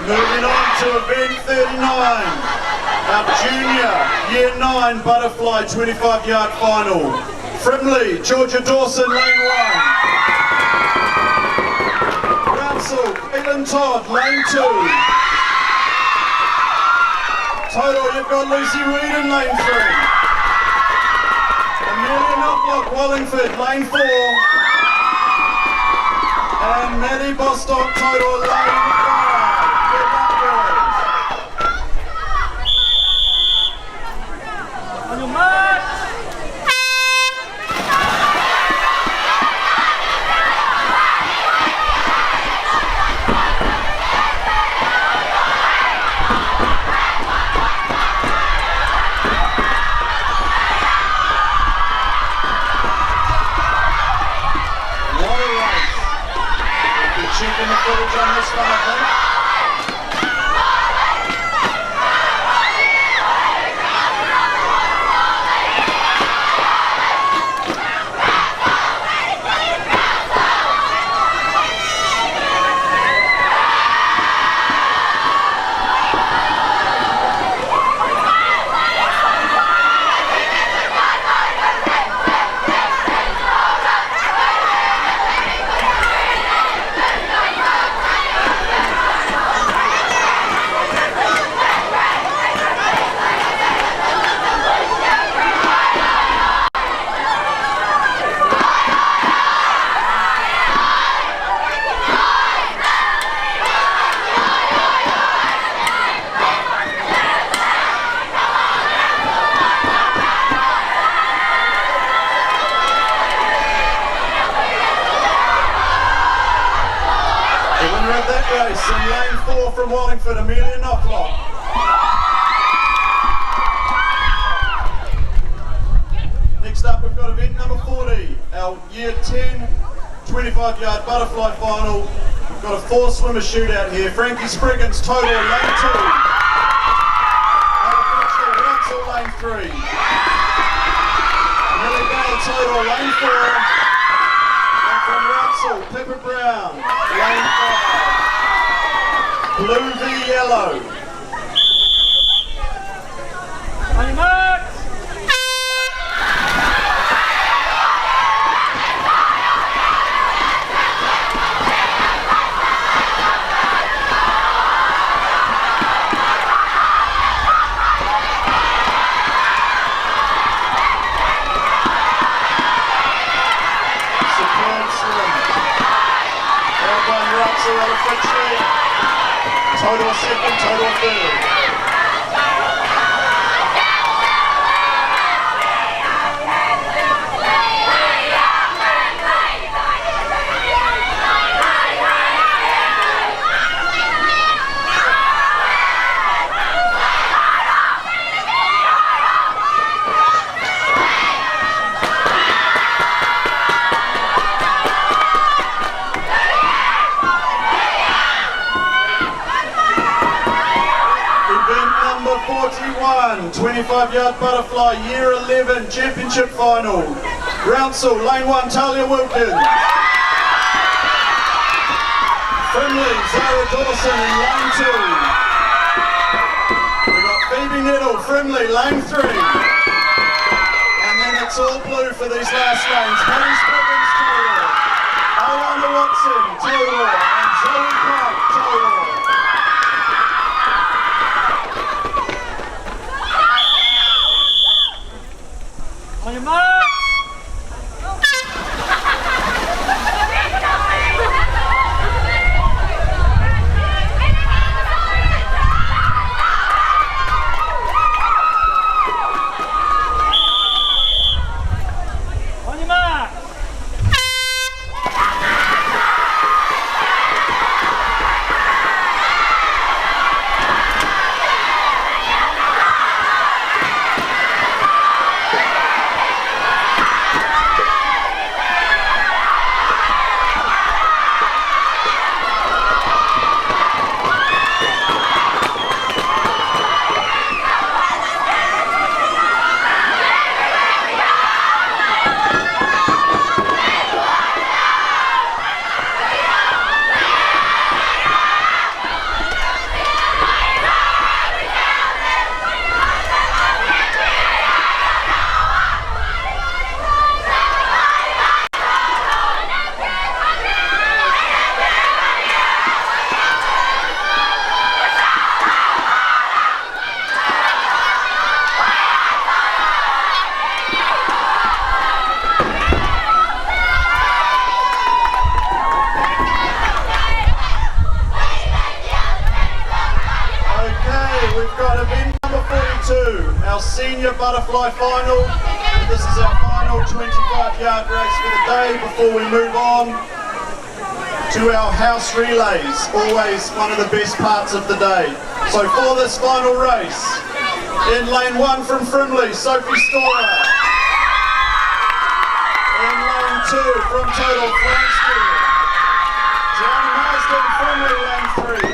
Moving on to event 39, our junior year 9 butterfly 25-yard final. Frimley, Georgia Dawson, lane 1. Rouncil, Caitlin Todd, lane 2. Total, you've got Lucy Reed in lane 3. Amelia Knopflock, Wallingford, lane 4. And Maddie Bostock, Total, lane 5. On your mark! What a race. We're checking the footage on this one, I think. Race in lane 4 from Wallingford, Amelia Knopflock. Next up we've got event number 40, our year 10 25-yard butterfly final. We've got a 4-swimmer shootout here. Frankie Spriggins, Total, lane 2. Rouncil, lane 3. Millie Bell, Total, lane 4. And from Rouncil, Pippa Brown, lane 5. Blue v yellow. On your mark! Superb swim. Well done, Rouncil, Total second, Total third. 1, 25-yard butterfly, year 11 championship final. Rouncil, lane 1, Talia Wilkin. Frimley, Zara Dawson in lane 2. We've got Phoebe Nettle, Frimley, lane 3. And then it's all blue for these last lanes. Maddie Spriggins, Taylor. Alana Watson, Taylor. And Zoe Park, Taylor. On your mark! On your mark! Senior butterfly final. This is our final 25-yard race for the day before we move on to our house relays, always one of the best parts of the day. So for this final race, in lane 1 from Frimley, Sophie Storer. In lane 2 from Total, Frank Stewart. Gianni Marsden, Frimley, lane 3.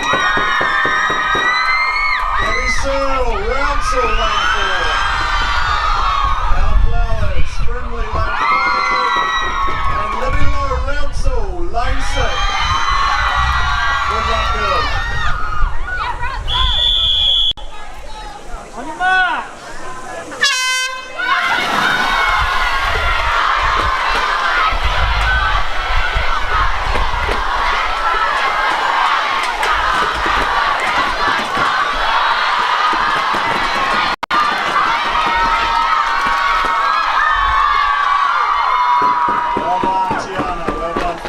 Debbie Searle, Rouncil, lane 4. Ella Flowers, Frimley, lane 5. And Libby Lowe, Rouncil, lane 6. Good luck, girls. On your mark! Well done, Tiana. Well done.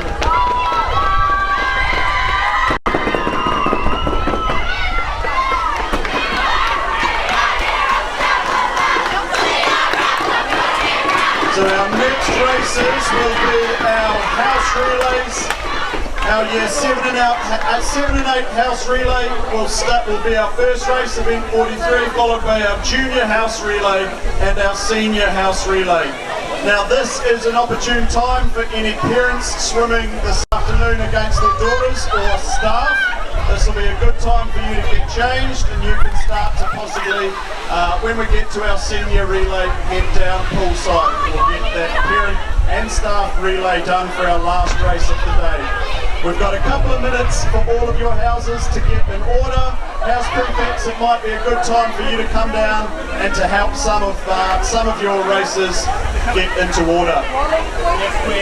So our next races will be our house relays. Our year 7 and 8 house relay will be our first race, event 43, followed by our junior house relay and our senior house relay. Now this is an opportune time for any parents swimming this afternoon against their daughters or staff. This will be a good time for you to get changed, and you can start to possibly, when we get to our senior relay, head down poolside. We'll get that parent and staff relay done for our last race of the day. We've got a couple of minutes for all of your houses to get in order. House prefects, it might be a good time for you to come down and to help some of your races get into order.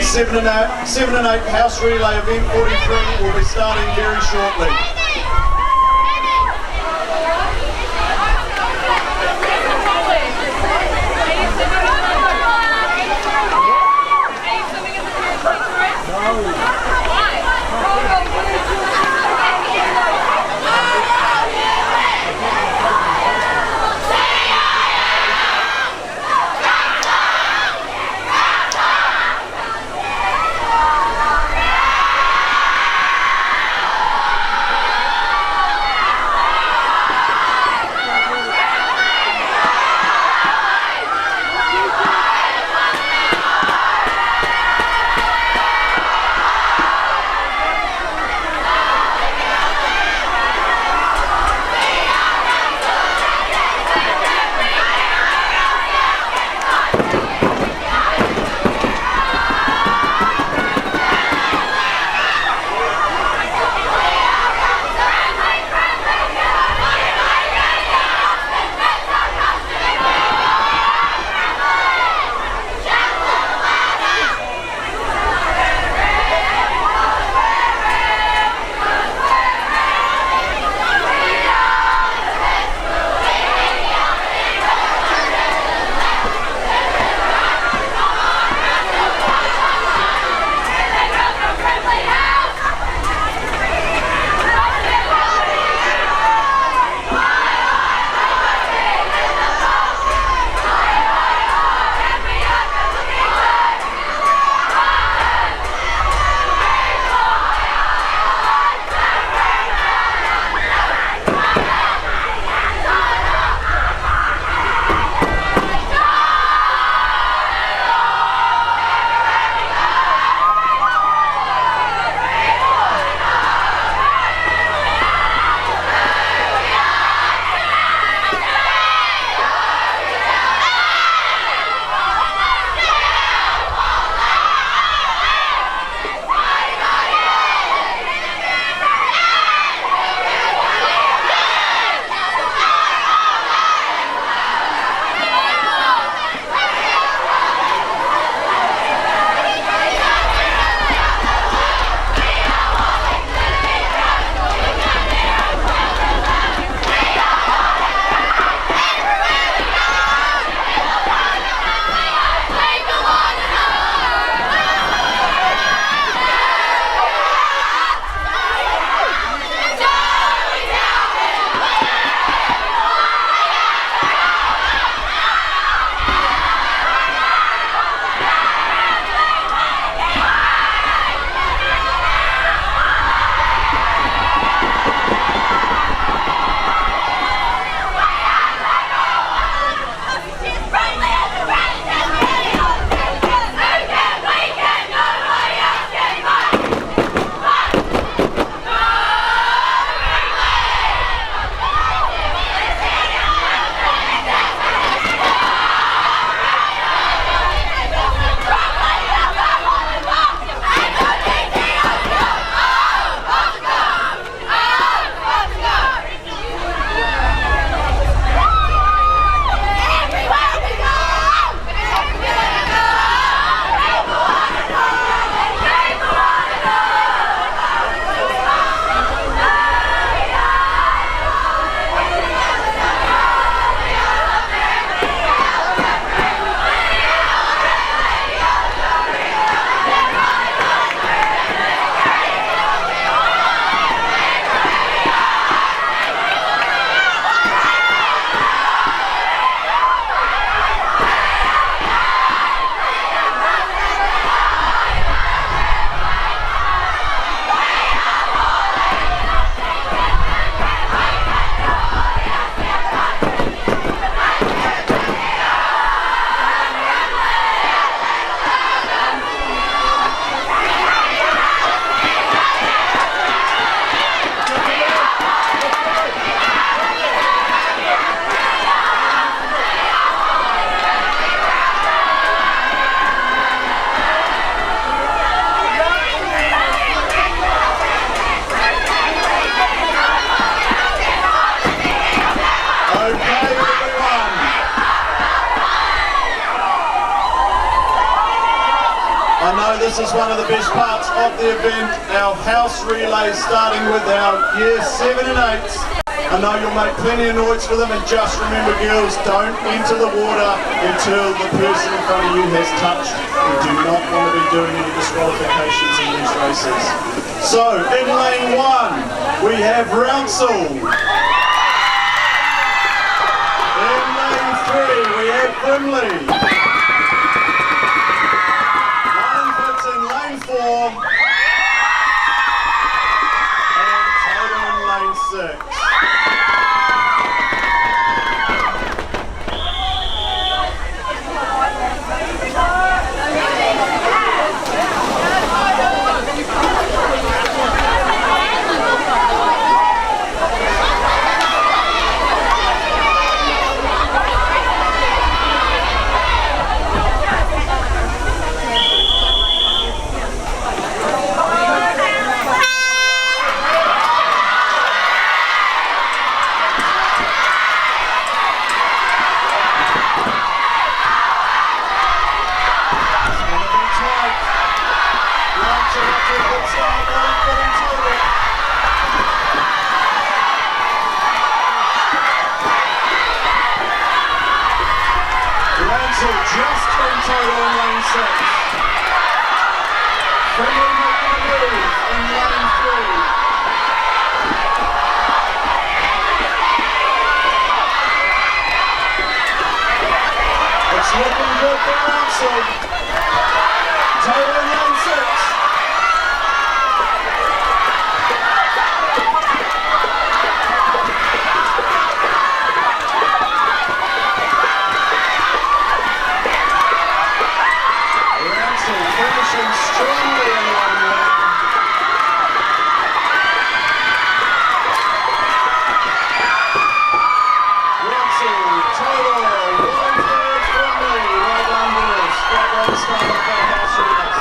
7 and 8 house relay event 43 will be starting very shortly. this is one of the best parts of the event, our house relay, starting with our year 7 and 8s. I know you'll make plenty of noise for them, and just remember girls, don't enter the water until the person in front of you has touched. We do not want to be doing any disqualifications in these races. So, in lane 1, we have Rouncil. In lane 3, we have Brimley. Wallingford's in lane 4. And Taylor in lane 6. Just in total in lane 6. Friendly making a move in lane 3. It's looking good for Rouncil. Total in lane 6. Strongly in one lane. Rouncil, total, 1/3 Friendly. Well done, boys. Great way to start off our house relays.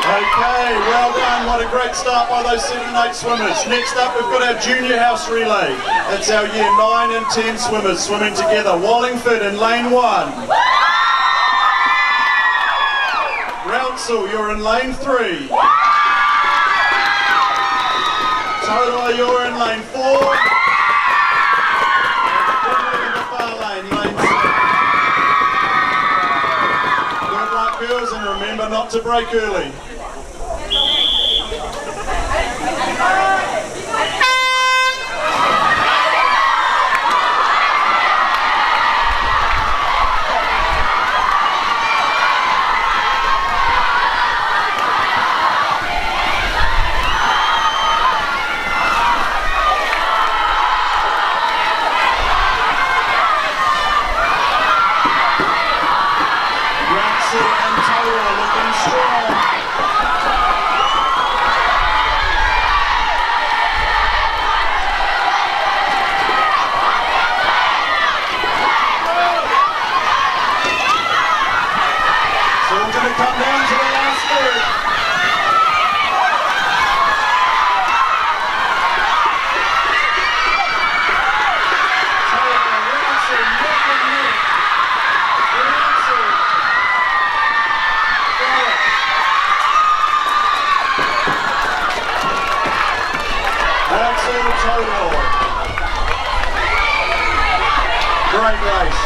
Okay, well done. What a great start by those 7 and 8 swimmers. Next up, we've got our junior house relay. It's our year 9 and 10 swimmers swimming together. Wallingford in lane 1. Rouncil, you're in lane 3. Total, you're in lane 4. And in the far lane, lane 6. Good luck, girls, and remember not to break early. And Total looking strong. race.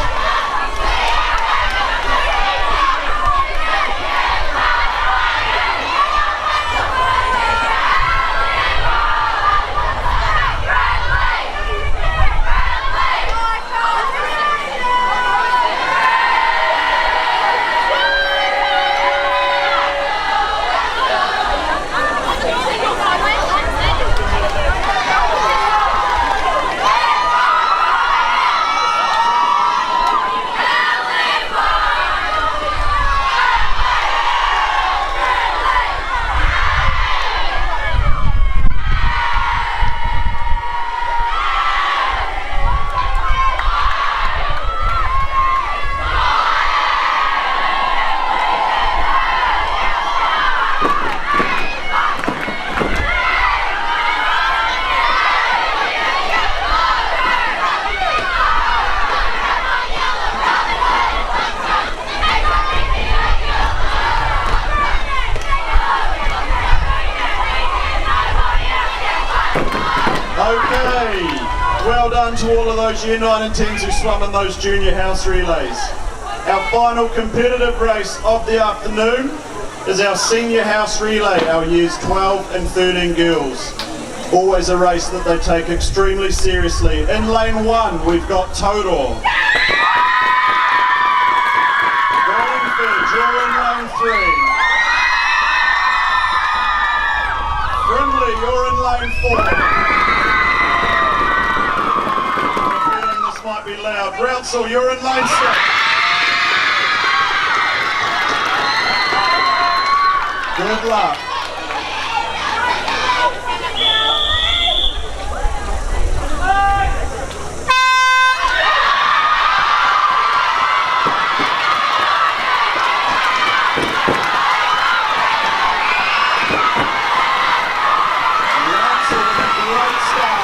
Okay, well done to all of those Year 9 and 10s who swum in those junior house relays. Our final competitive race of the afternoon is our senior house relay, our years 12 and 13 girls. Always a race that they take extremely seriously. In lane 1, we've got Todor. Woodford, you're in lane 3. Brindley, you're in lane 4. Might be loud. Rouncil, you're in lane 6. Good luck. Rouncil with a great start.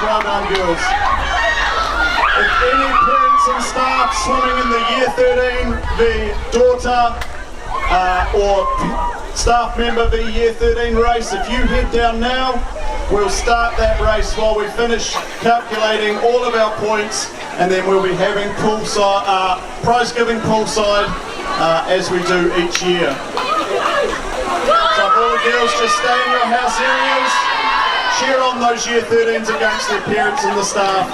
Well done, girls. If any parents and staff swimming in the Year 13 v daughter or staff member v Year 13 race, if you head down now, we'll start that race while we finish calculating all of our points, and then we'll be having poolside, prize giving poolside as we do each year. So if all the girls just stay in your house areas, cheer on those Year 13s against their parents and the staff,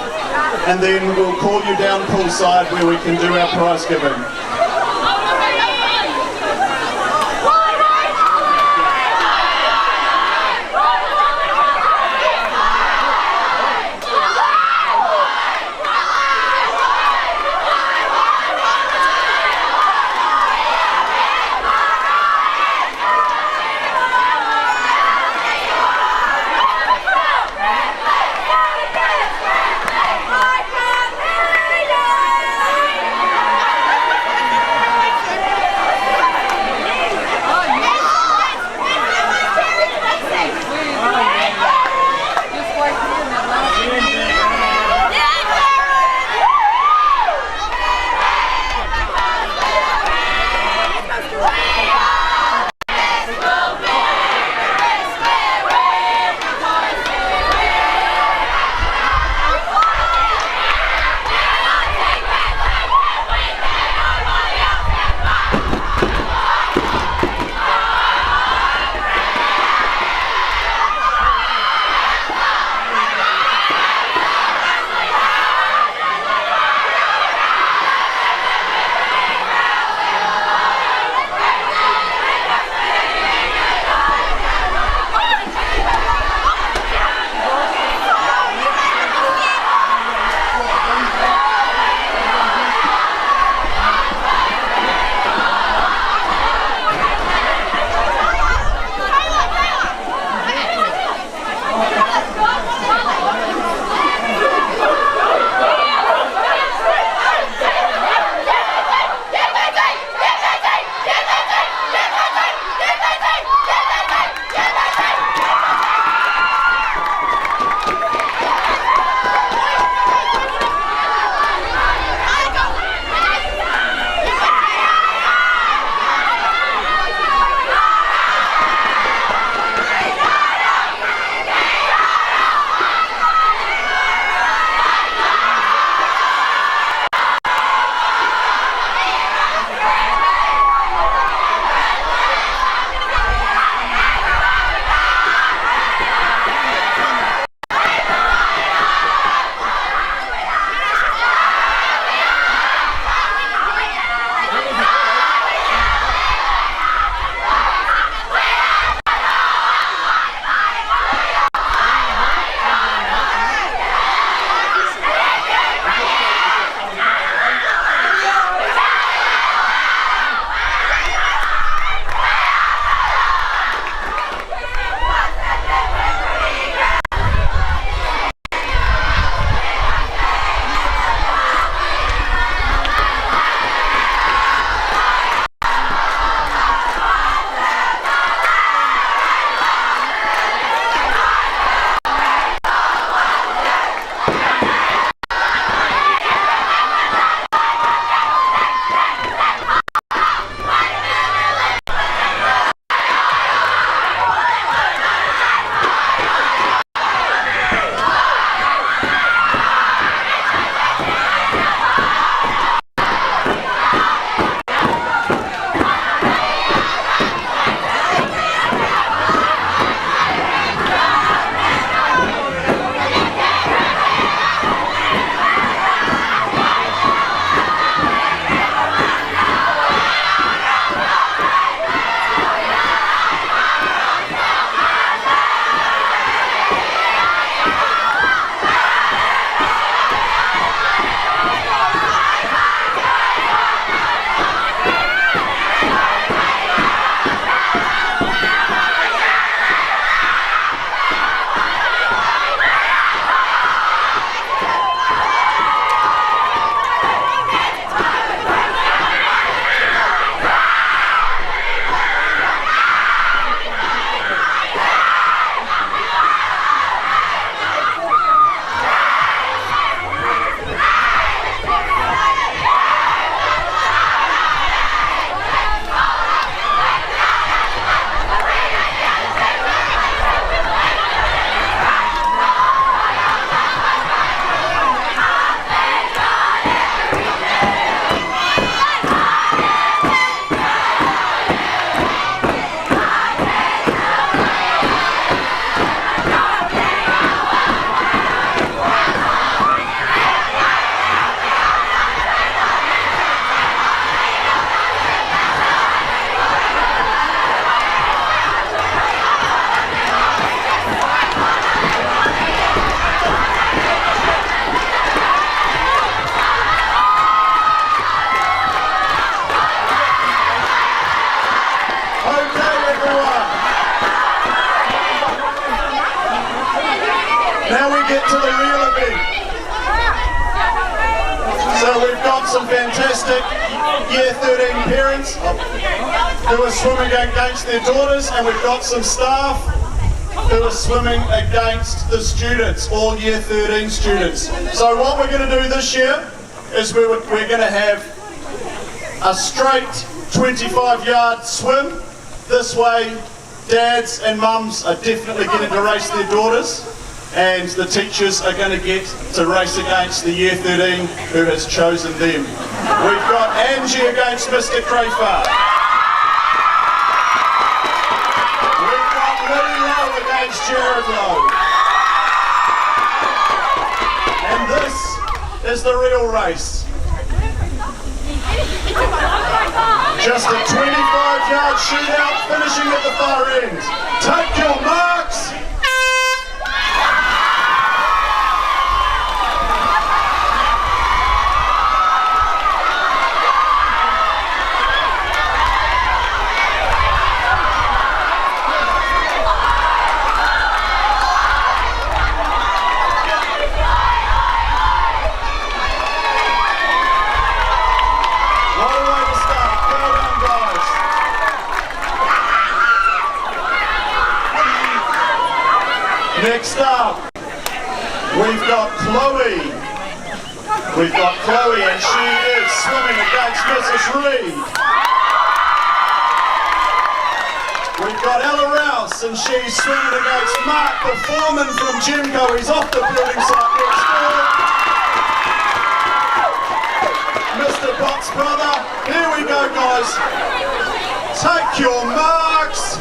and then we'll call you down poolside where we can do our prize giving. got some fantastic Year 13 parents who are swimming against their daughters, and we've got some staff who are swimming against the students, all Year 13 students. So what we're going to do this year is we're going to have a straight 25-yard swim. This way, dads and mums are definitely getting to race their daughters, and the teachers are going to get to race against the Year 13 who has chosen them. We've got Angie against Mr. Crayfar. We've got Lily Lowe against Jared Lowe. And this is the real race. Just a 25-yard shootout finishing at the far end. Take your marks. Next up, we've got Chloe. We've got Chloe, and she is swimming against Mrs. Reed. We've got Ella Rouse, and she's swimming against Mark, the foreman from Gemco. He's off the building site next door. Mr. Bot's brother. Here we go, guys. Take your marks.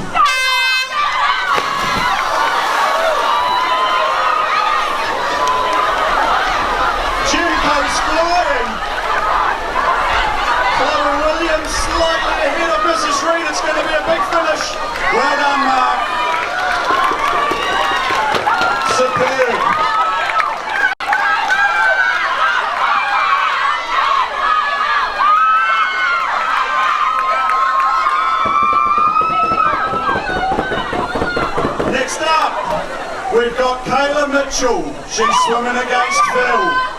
Flying. Chloe Williams slightly ahead of Mrs. Reed. It's going to be a big finish. Well done, Mark. Superb. Next up, we've got Kayla Mitchell. She's swimming against Phil.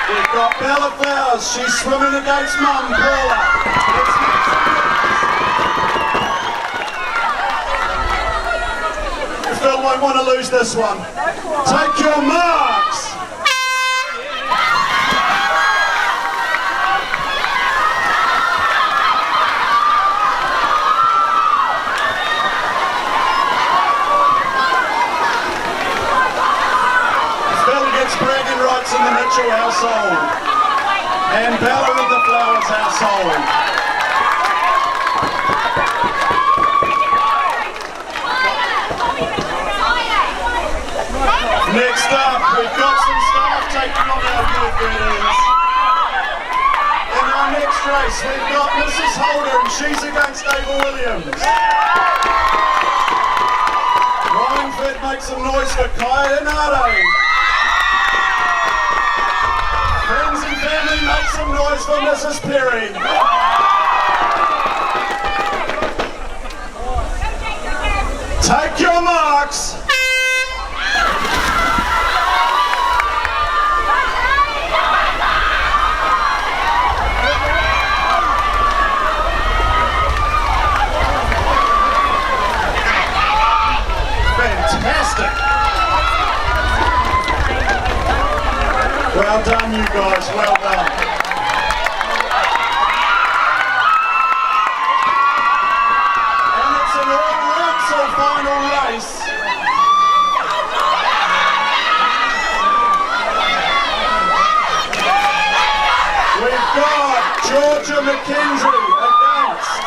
We've got Bella Flowers, she's swimming against Mum, Paula. Phil won't want to lose this one. Take your marks. Bragging rights in the Mitchell household and Bella of the Flowers household. Next up, we've got some staff taking on our Year 13s. In our next race, we've got Mrs. Holder, and she's against Ava Williams. Wallingford, make some noise for Kaya Nare. Friends and family, make some noise for Mrs. Perry. Take your marks. Fantastic. Well done, you guys, well done. And it's an all-Ramsel final race. We've got Georgia McKendry against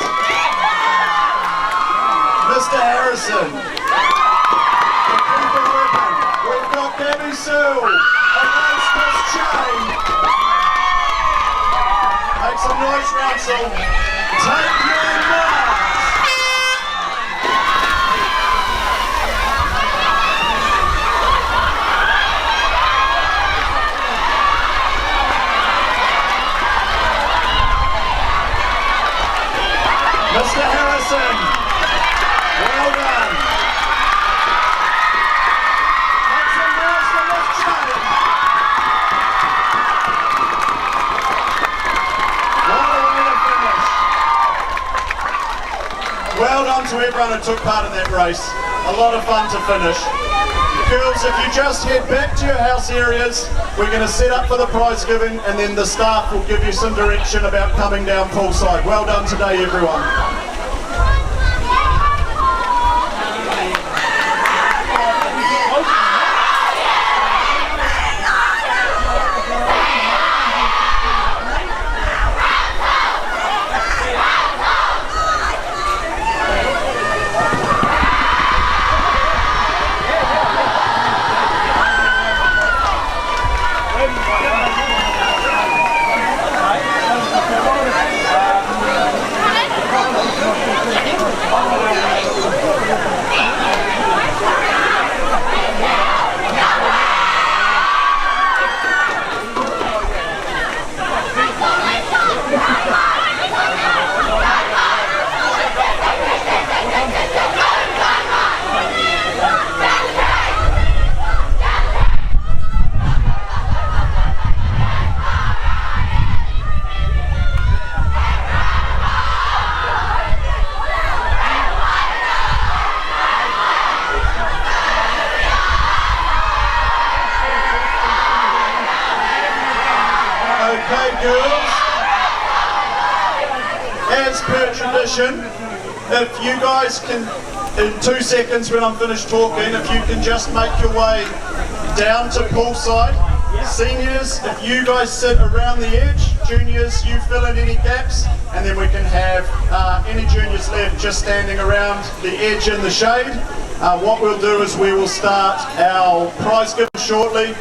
Mr. Harrison. We've got Debbie Sue against Miss Jane. Make some noise, Ramsel. Take your marks. Mr. Harrison, well done. Make some noise for Miss Jane. on to everyone who took part in that race. A lot of fun to finish. Girls, if you just head back to your house areas, we're going to set up for the prize giving and then the staff will give you some direction about coming down poolside. Well done today, everyone. As per tradition, if you guys can, in 2 seconds when I'm finished talking, if you can just make your way down to poolside. Seniors, if you guys sit around the edge, juniors, you fill in any gaps, and then we can have any juniors left just standing around the edge in the shade. What we'll do is we will start our prize giveaway shortly.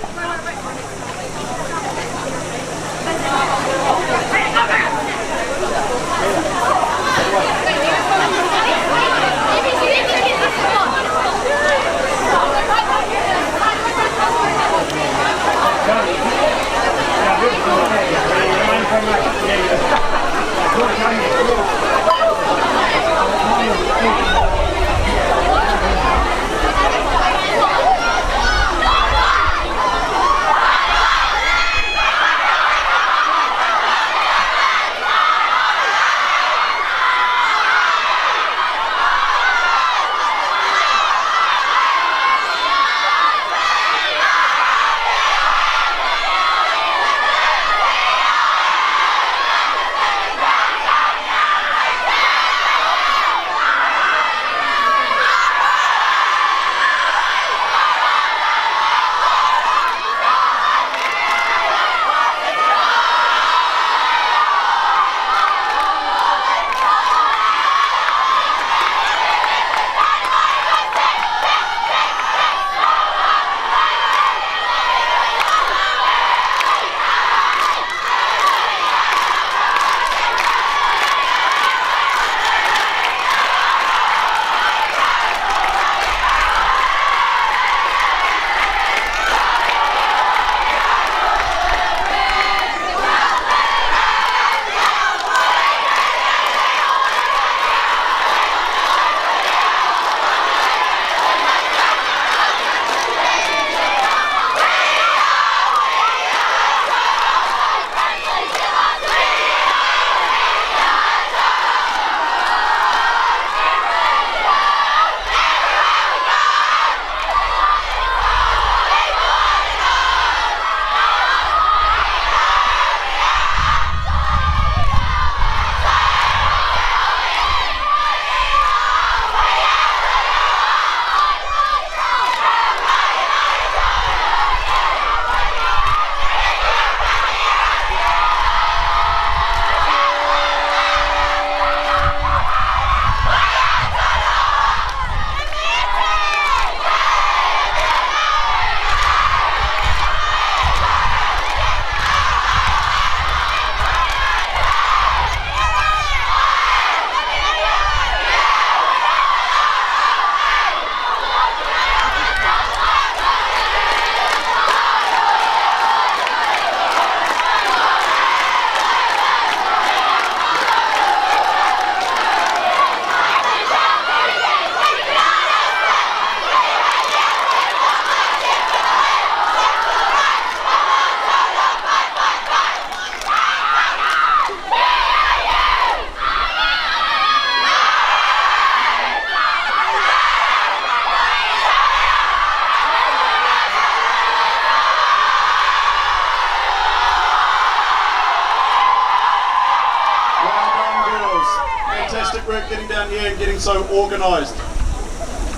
so organised.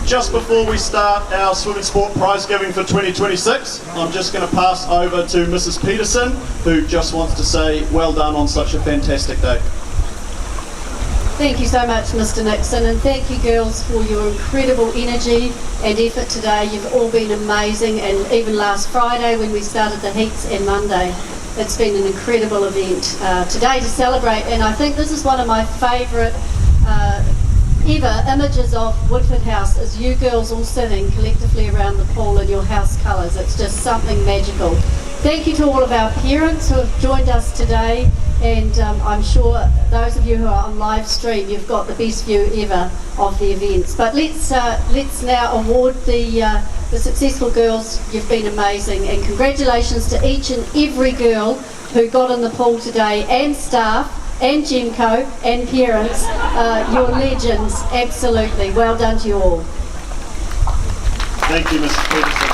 Just before we start our swim and sport prize giving for 2026, I'm just going to pass over to Mrs. Peterson, who just wants to say well done on such a fantastic day. Thank you so much, Mr. Nixon, and thank you girls for your incredible energy and effort today. You've all been amazing, and even last Friday when we started the heats and Monday, it's been an incredible event today to celebrate. And I think this is one of my favourite ever images of Woodford House, is you girls all sitting collectively around the pool in your house colours. It's just something magical. Thank you to all of our parents who have joined us today, and I'm sure those of you who are on live stream, you've got the best view ever of the events. But let's now award the successful girls. You've been amazing, and congratulations to each and every girl who got in the pool today, and staff, and Gemco, and parents. You're legends, absolutely. Well done to you all. Thank you, Mrs. Peterson.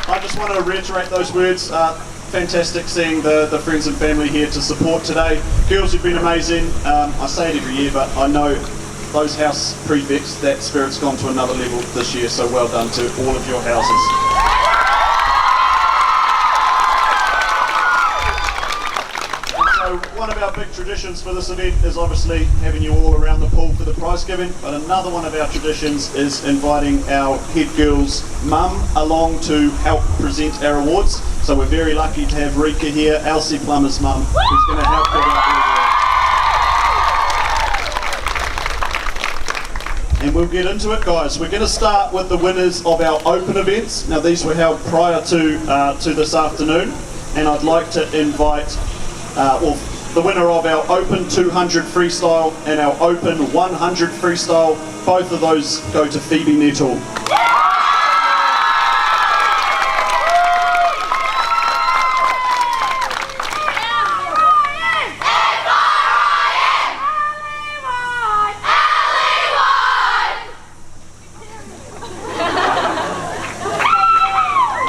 I just want to reiterate those words. Fantastic seeing the friends and family here to support today. Girls, you've been amazing. I say it every year, but I know those house prefects, that spirit's gone to another level this year, so well done to all of your houses. One of our big traditions for this event is obviously having you all around the pool for the prize giving, but another one of our traditions is inviting our head girl's mum along to help present our awards. So we're very lucky to have Rika here, Elsie Plummer's mum, who's going to help give out the award. And we'll get into it, guys. We're going to start with the winners of our open events. Now these were held prior to this afternoon, and I'd like to invite the winner of our Open 200 Freestyle and our Open 100 Freestyle. Both of those go to Phoebe Nettle.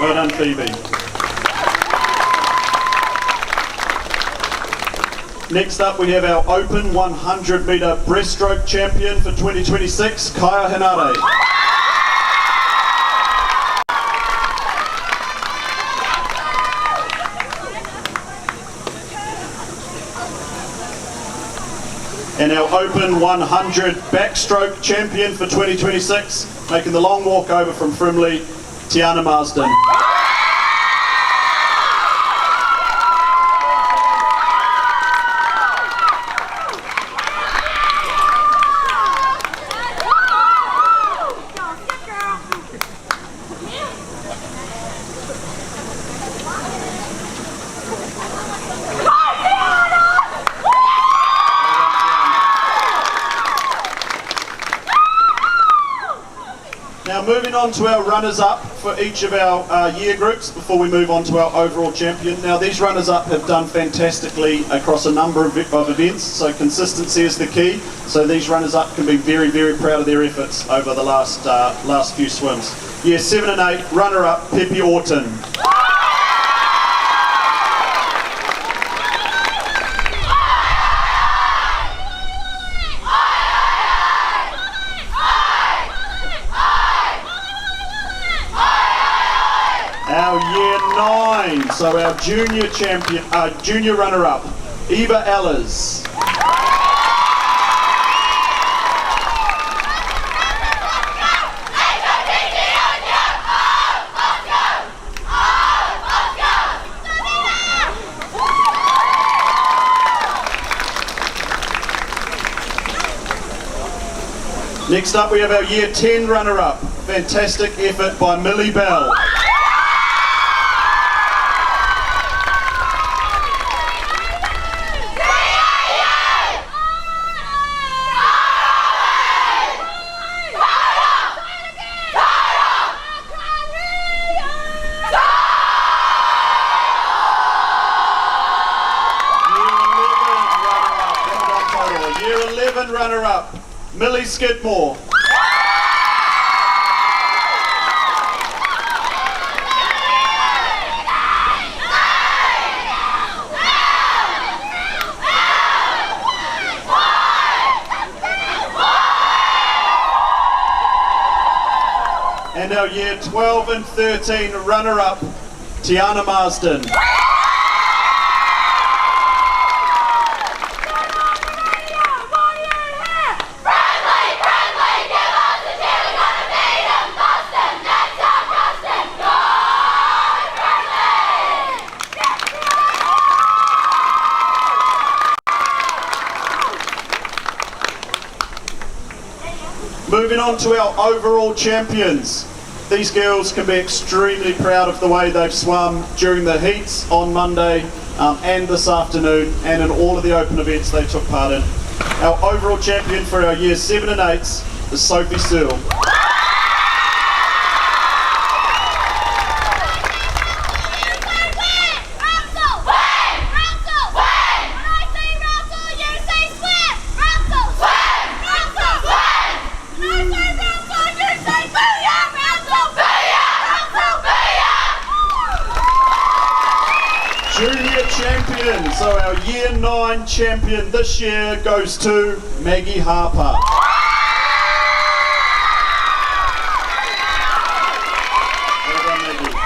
Well done, Phoebe. Next up, we have our Open 100 metre breaststroke champion for 2026, Kaya Hinare. And our Open 100 backstroke champion for 2026, making the long walk over from Frimley, Tiana Marsden. Now moving on to our runners-up for each of our year groups before we move on to our overall champion. Now these runners-up have done fantastically across a number of events, so consistency is the key. So these runners-up can be very, very proud of their efforts over the last few swims. Year 7 and 8, runner-up Peppy Orton. Our year 9, so our junior champion, junior runner-up, Eva Ellers. Next up we have our year 10 runner-up, fantastic effort by Millie Bell. Year 11 runner-up, Millie Skidmore. our year 12 and 13 runner-up, Tiana Marsden. Moving on to our overall champions. These girls can be extremely proud of the way they've swum during the heats on Monday and this afternoon, and in all of the open events they took part in. Our overall champion for our year 7 and 8s is Sophie Searle. Junior champion, so our year 9 champion this year goes to Maggie Harper. Well done, Maggie.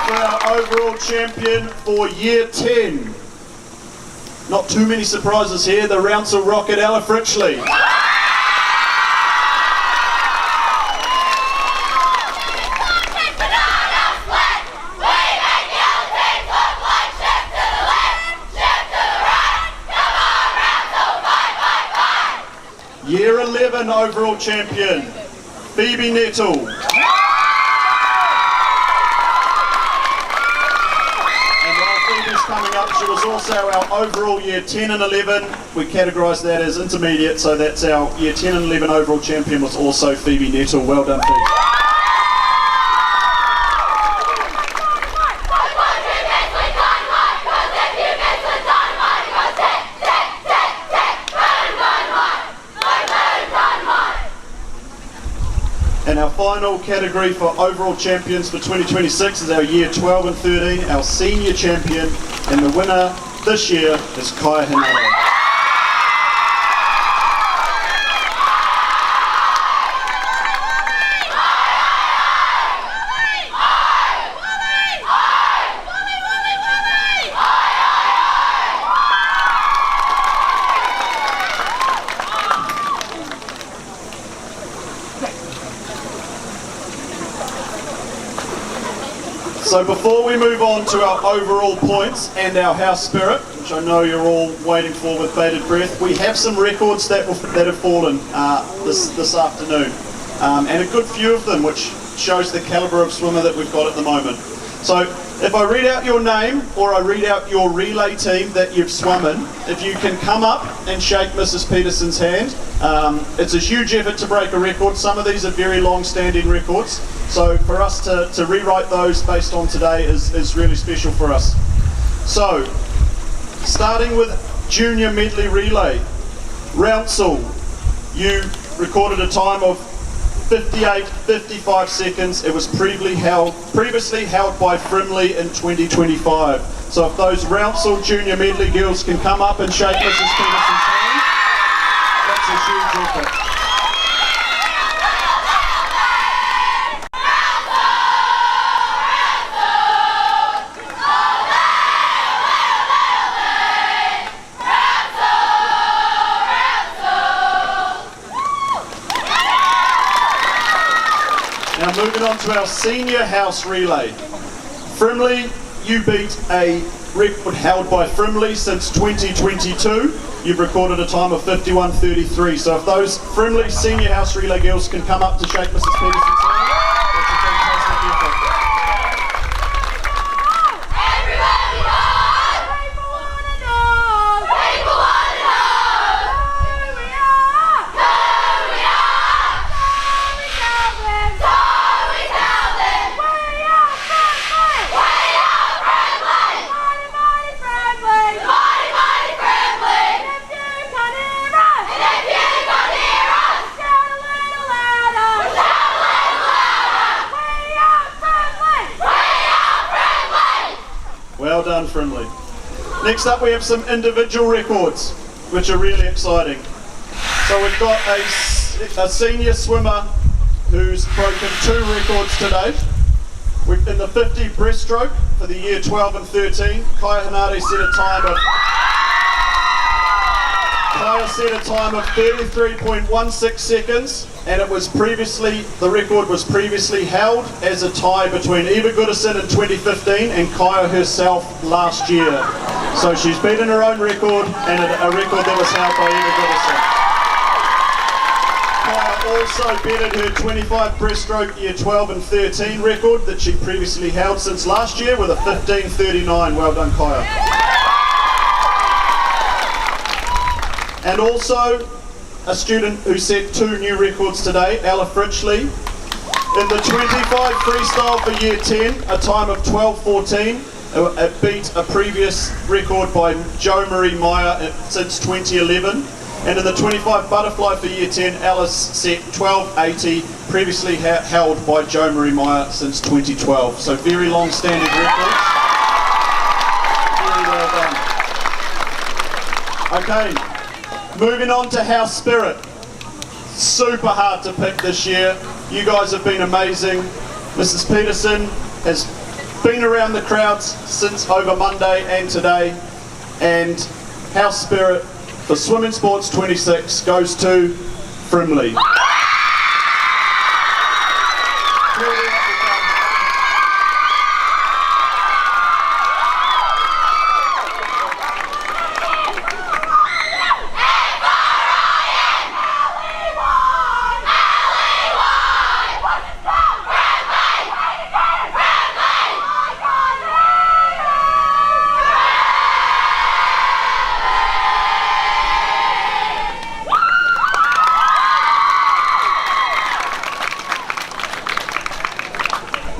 For our overall champion for year 10. Not too many surprises here, the Rouncil Rocket, Ella Fritchley. Year 11 overall champion, Phoebe Nettle. Coming up, she was also our overall year 10 and 11. We categorised that as intermediate, so that's our year 10 and 11 overall champion was also Phoebe Nettle. Well done, Phoebe. And our final category for overall champions for 2026 is our year 12 and 13, our senior champion, and the winner this year is Kaya Hinata. So before we move on to our overall points and our house spirit, which I know you're all waiting for with bated breath, we have some records that have fallen this afternoon, and a good few of them, which shows the calibre of swimmer that we've got at the moment. So if I read out your name or I read out your relay team that you've swum in, if you can come up and shake Mrs. Peterson's hand. It's a huge effort to break a record. Some of these are very long-standing records, so for us to rewrite those based on today is really special for us. So, starting with Junior Medley Relay, Rouncil, you recorded a time of 58.55 seconds. It was previously held by Frimley in 2025. So if those Rouncil Junior Medley girls can come up and shake Mrs. Peterson's hand, that's a huge effort. Now moving on to our senior house relay. Frimley, you beat a record held by Frimley since 2022. You've recorded a time of 51.33. So if those Frimley senior house relay girls can come up to shake Mrs. Peterson's hand, that's a fantastic effort. If you done, Frimley. Next up we have some individual records, which are really exciting. So we've got a senior swimmer who's broken 2 records to date. In the 50 breaststroke for the year 12 and 13, Kaya Hanare set a time of 33.16 seconds, and the record was previously held as a tie between Eva Goodison in 2015 and Kaya herself last year. So she's beaten her own record, and a record that was held by Eva Goodison. Kaya also bettered her 25 breaststroke year 12 and 13 record that she previously held since last year with a 15:39. Well done, Kaya. And also a student who set 2 new records today, Ella Fritchley. In the 25 freestyle for year 10, a time of 12:14. It beat a previous record by Jo Marie Meyer since 2011. And in the 25 butterfly for year 10, Alice set 12:80, previously held by Jo Marie Meyer since 2012. So very long-standing records. Very well done. Okay, moving on to House Spirit. Super hard to pick this year. You guys have been amazing. Mrs. Peterson has been around the crowds since over Monday and today. And House Spirit for Swimming Sports 26 goes to Frimley.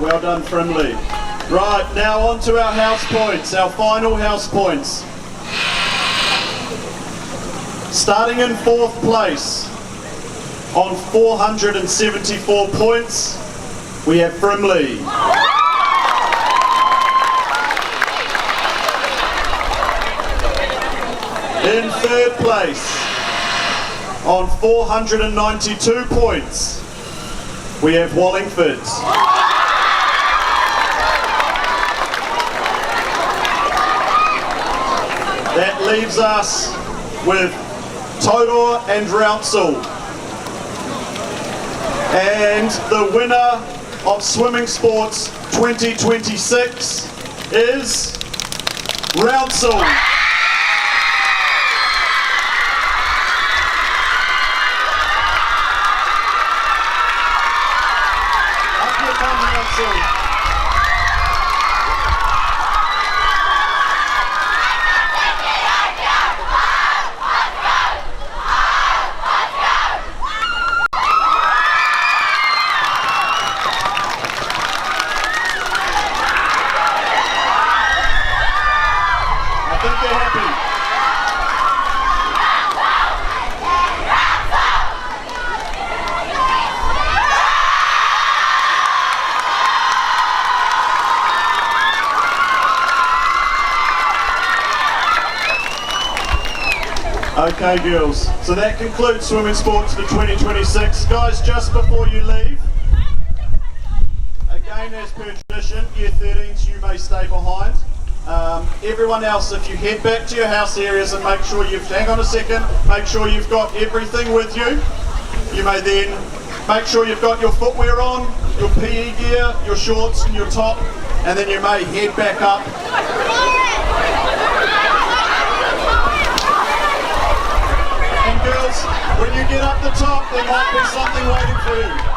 Well done, Frimley. Right, now on to our house points, our final house points. Starting in 4th place, on 474 points, we have Frimley. In 3rd place, on 492 points, we have Wallingford. That leaves us with Todor and Rouncil. And the winner of Swimming Sports 2026 is Rouncil. Up you come, Rouncil. Okay, girls, so that concludes Swimming Sports for 2026. Guys, just before you leave, again as per tradition, year 13s, you may stay behind. Everyone else, if you head back to your house areas and make sure hang on a second, make sure you've got everything with you. You may then make sure you've got your footwear on, your PE gear, your shorts and your top, and then you may head back up. And girls, when you get up the top, there might be something waiting for you.